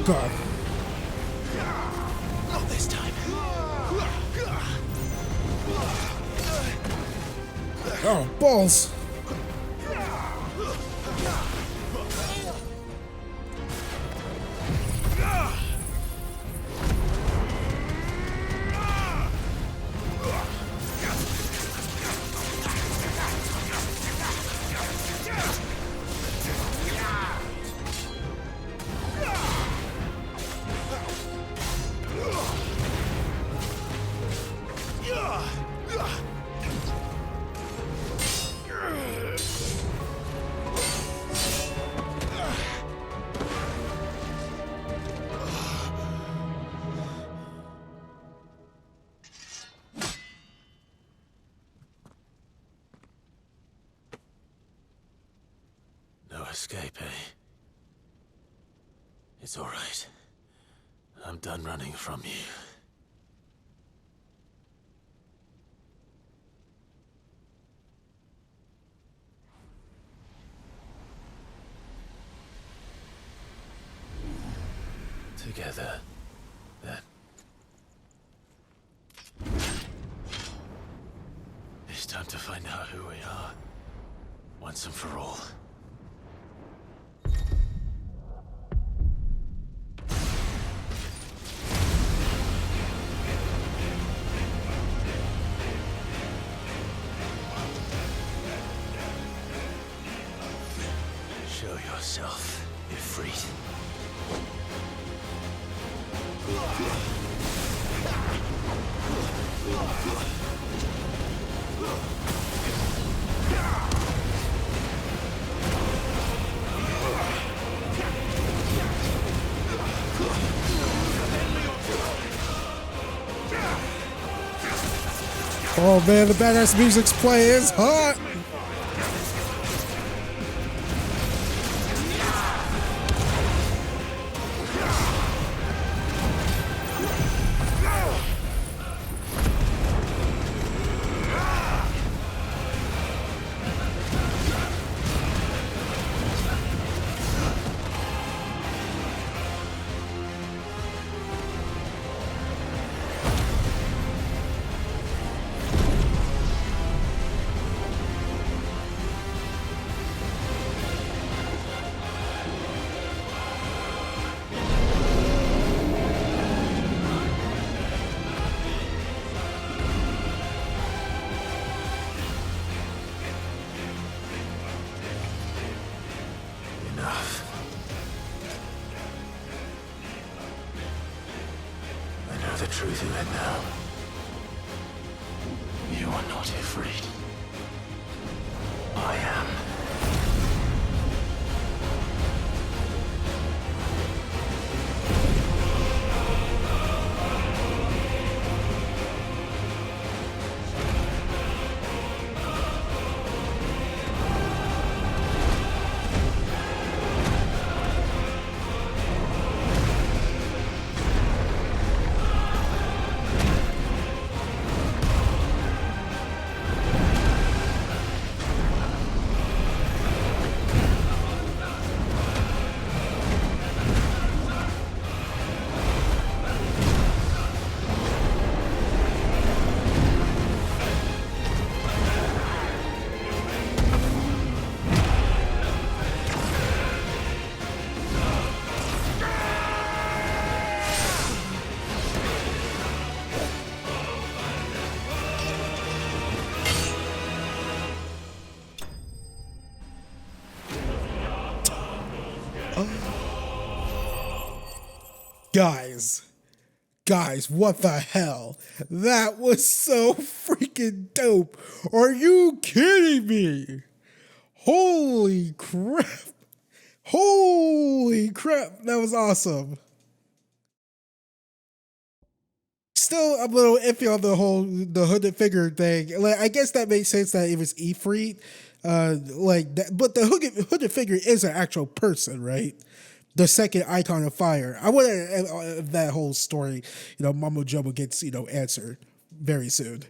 God. Not this time. Oh, balls. No escape, eh? It's all right. I'm done running from you. Together, then. It's time to find out who we are, once and for all. Show yourself, Ifrit. Oh man, the badass music's playing. It's hot. The truth of it now. You are not Ifrit. I am. Guys, what the hell? That was so freaking dope. Are you kidding me? Holy crap. Holy crap. That was awesome. Still a little iffy on the hooded figure thing. Like, I guess that makes sense that it was Ifrit. But the hooded figure is an actual person, right? The second icon of fire. I wonder if that whole story, Mumbo Jumbo gets, answered very soon.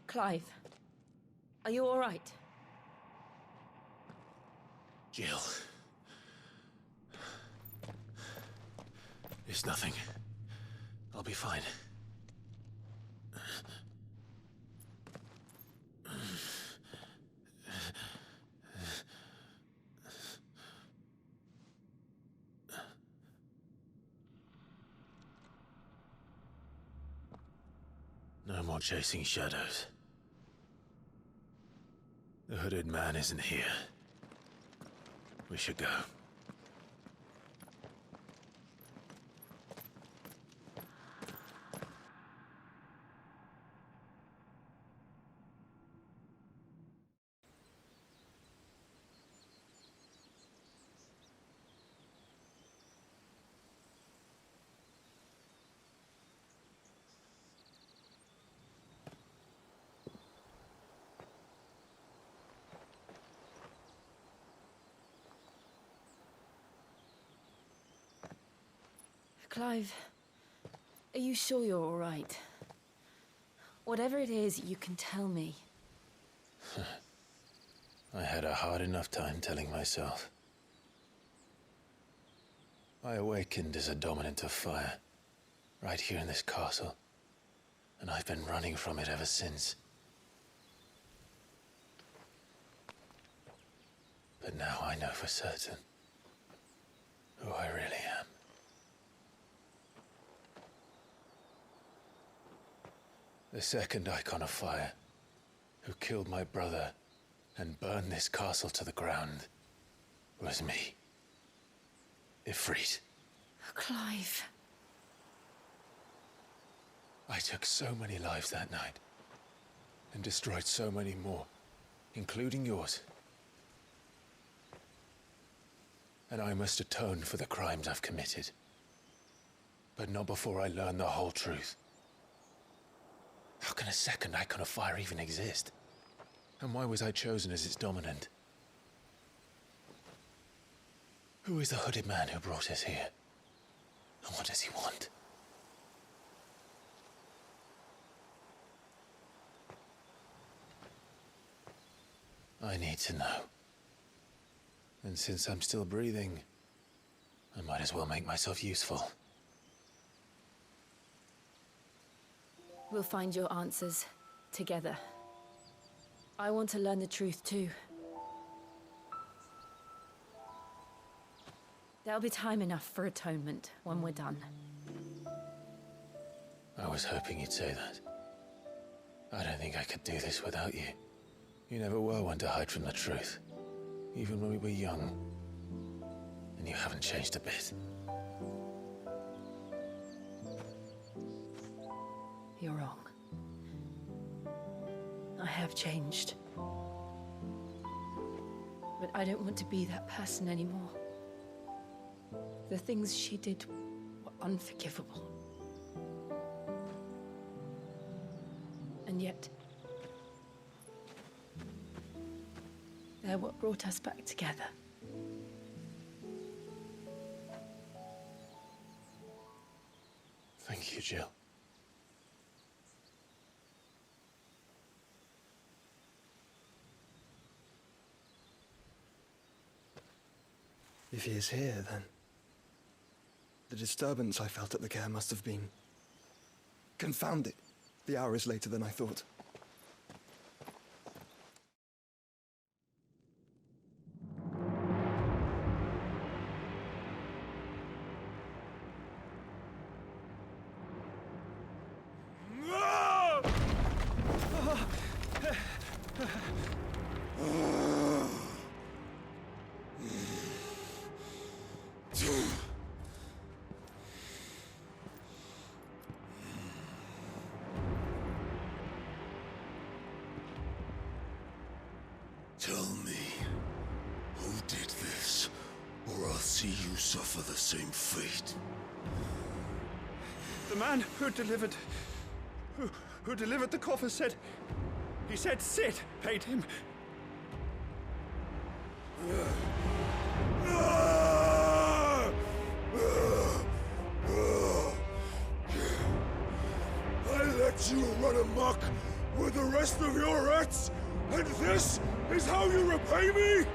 Clive, are you all right? Jill. It's nothing. I'll be fine. No more chasing shadows. The hooded man isn't here. We should go. Clive, are you sure you're all right? Whatever it is, you can tell me. I had a hard enough time telling myself. I awakened as a dominant of fire, right here in this castle, and I've been running from it ever since. But now I know for certain who I really am. The second Eikon of fire, who killed my brother and burned this castle to the ground, was me. Ifrit. Clive. I took so many lives that night, and destroyed so many more, including yours. And I must atone for the crimes I've committed. But not before I learn the whole truth. How can a second Eikon of fire even exist? And why was I chosen as its dominant? Who is the hooded man who brought us here? And what does he want? I need to know. And since I'm still breathing, I might as well make myself useful. We'll find your answers together. I want to learn the truth too. There'll be time enough for atonement when we're done. I was hoping you'd say that. I don't think I could do this without you. You never were one to hide from the truth, even when we were young. And you haven't changed a bit. You're wrong. I have changed. But I don't want to be that person anymore. The things she did were unforgivable. And yet, they're what brought us back together. Thank you, Jill. If he is here, then the disturbance I felt at the care must have been... Confound it! The hour is later than I thought. Tell me, who did this, or I'll see you suffer the same fate. The man who delivered the coffer said, he said Sid paid him. I let you run amok with the rest of your rats, and this is how you repay me?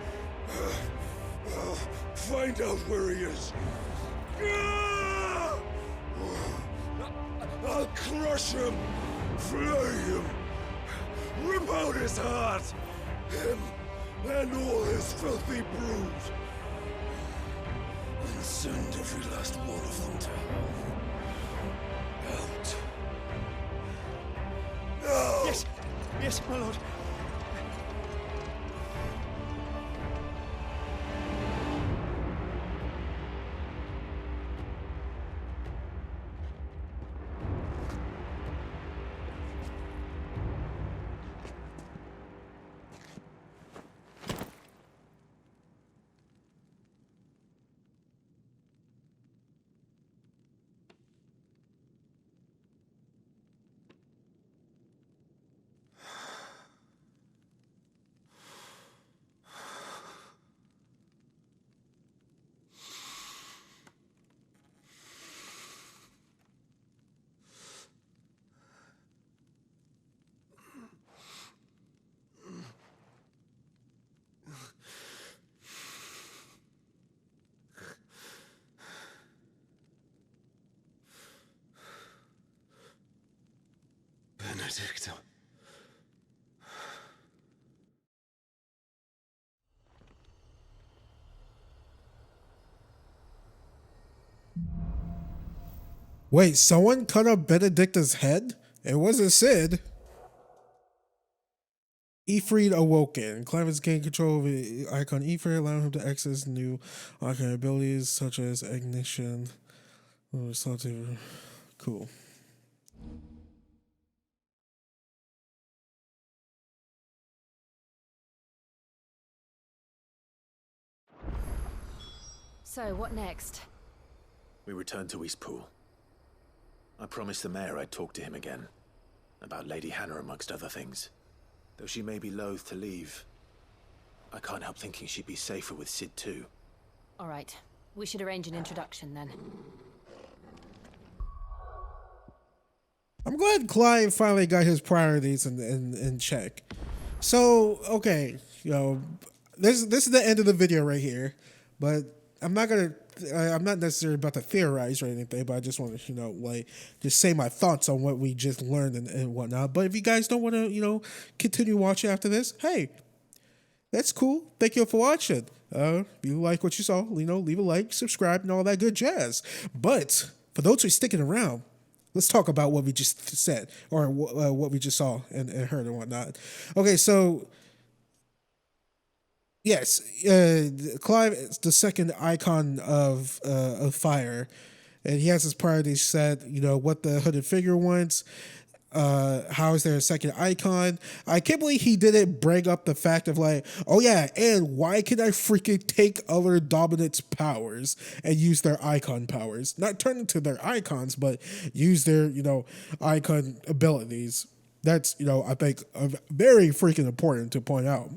Well, find out where he is. I'll crush him, flay him, rip out his heart, him and all his filthy brood, and send every last one of them to hell. Out. No! Yes, yes, my lord. Benedicta. Wait, someone cut up Benedicta's head? It wasn't Sid. Ifrit awoken. Clive gained control of the Eikon Ifrit, allowing him to access new Eikon abilities such as ignition. Cool. So, what next? We return to Eastpool. I promised the mayor I'd talk to him again. About Lady Hannah, amongst other things. Though she may be loath to leave, I can't help thinking she'd be safer with Sid too. All right. We should arrange an introduction then. I'm glad Clive finally got his priorities in check. So, okay, you know, this is the end of the video right here, but I'm not necessarily about to theorize or anything, but I just want to, you know, like, just say my thoughts on what we just learned and whatnot. But if you guys don't want to, you know, continue watching after this, hey, that's cool. Thank you for watching. If you like what you saw, you know, leave a like, subscribe, and all that good jazz. But for those who are sticking around, let's talk about what we just said, or what we just saw and heard and whatnot. Okay, so yes, Clive is the second icon of fire, and he has his priorities set. You know what the hooded figure wants. How is there a second icon? I can't believe he didn't bring up the fact of like, oh yeah, and why can I freaking take other dominants' powers and use their icon powers? Not turn into their icons, but use their, you know, icon abilities. That's, you know, I think very freaking important to point out.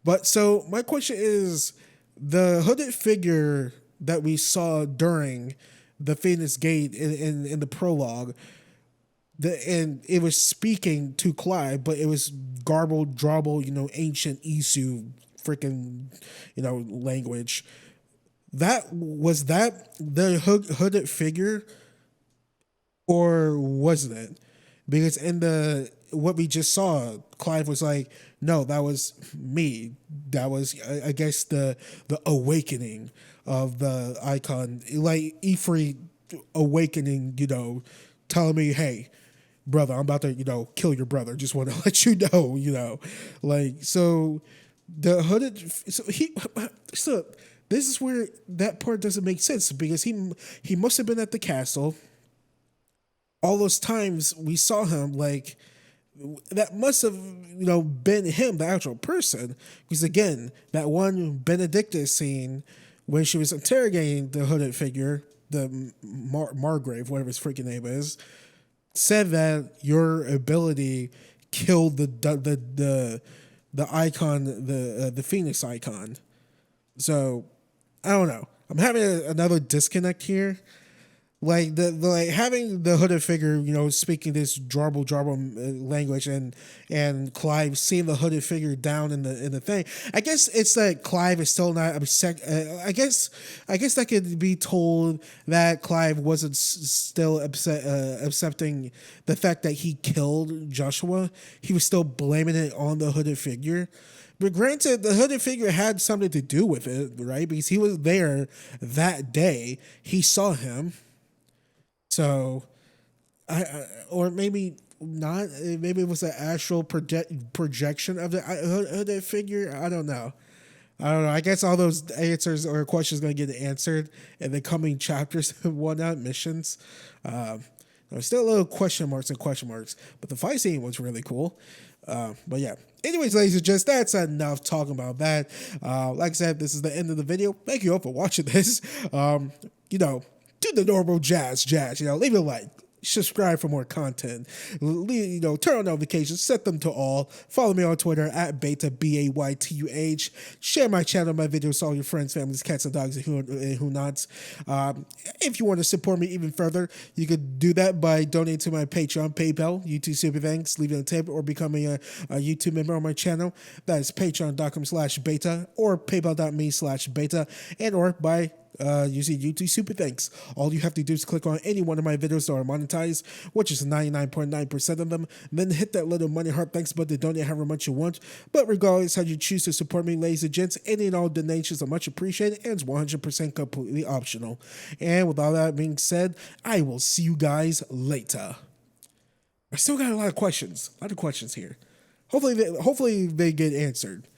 But so my question is, the hooded figure that we saw during the Phoenix Gate in the prologue, and it was speaking to Clive, but it was garbled, drawbled, you know, ancient Isu freaking, you know, language. Was that the hooded figure, or wasn't it? Because in what we just saw, Clive was like, no, that was me. That was, I guess, the awakening of the icon, like Ifrit awakening, you know, telling me, hey, brother, I'm about to, you know, kill your brother. Just want to let you know, you know, like, so the hooded, so this is where that part doesn't make sense, because he must have been at the castle all those times we saw him, like, that must have, been him, the actual person. Because again, that one Benedictus scene when she was interrogating the hooded figure, the Margrave, whatever his freaking name is, said that your ability killed the icon, the Phoenix icon. So I don't know. I'm having another disconnect here. Like like having the hooded figure, speaking this jarble language, and Clive seeing the hooded figure down in the thing. I guess it's that Clive is still not upset. I guess that could be told that Clive wasn't still accepting the fact that he killed Joshua. He was still blaming it on the hooded figure. But granted, the hooded figure had something to do with it, right? Because he was there that day. He saw him. So, or maybe not. Maybe it was an actual projection of the figure. I don't know. I guess all those answers or questions are going to get answered in the coming chapters and whatnot, missions. There's still a little question marks. But the fight scene was really cool. But yeah. Anyways, ladies and gents, that's enough talking about that. Like I said, this is the end of the video. Thank you all for watching this. Do the normal jazz, leave a like, subscribe for more content, turn on notifications, set them to all, follow me on Twitter at Baytuh, Baytuh, share my channel, my videos to all your friends, families, cats and dogs, and who nots. If you want to support me even further, you could do that by donating to my Patreon, PayPal, YouTube Super Thanks, leaving a tip, or becoming a YouTube member on my channel. That is patreon.com/Baytuh or paypal.me/Baytuh, and or by using YouTube Super Thanks. All you have to do is click on any one of my videos that are monetized, which is 99.9% of them, and then hit that little money heart thanks button to donate however much you want. But regardless how you choose to support me, ladies and gents, any and all donations are much appreciated and it's 100% completely optional. And with all that being said, I will see you guys later. I still got a lot of questions here. Hopefully they get answered.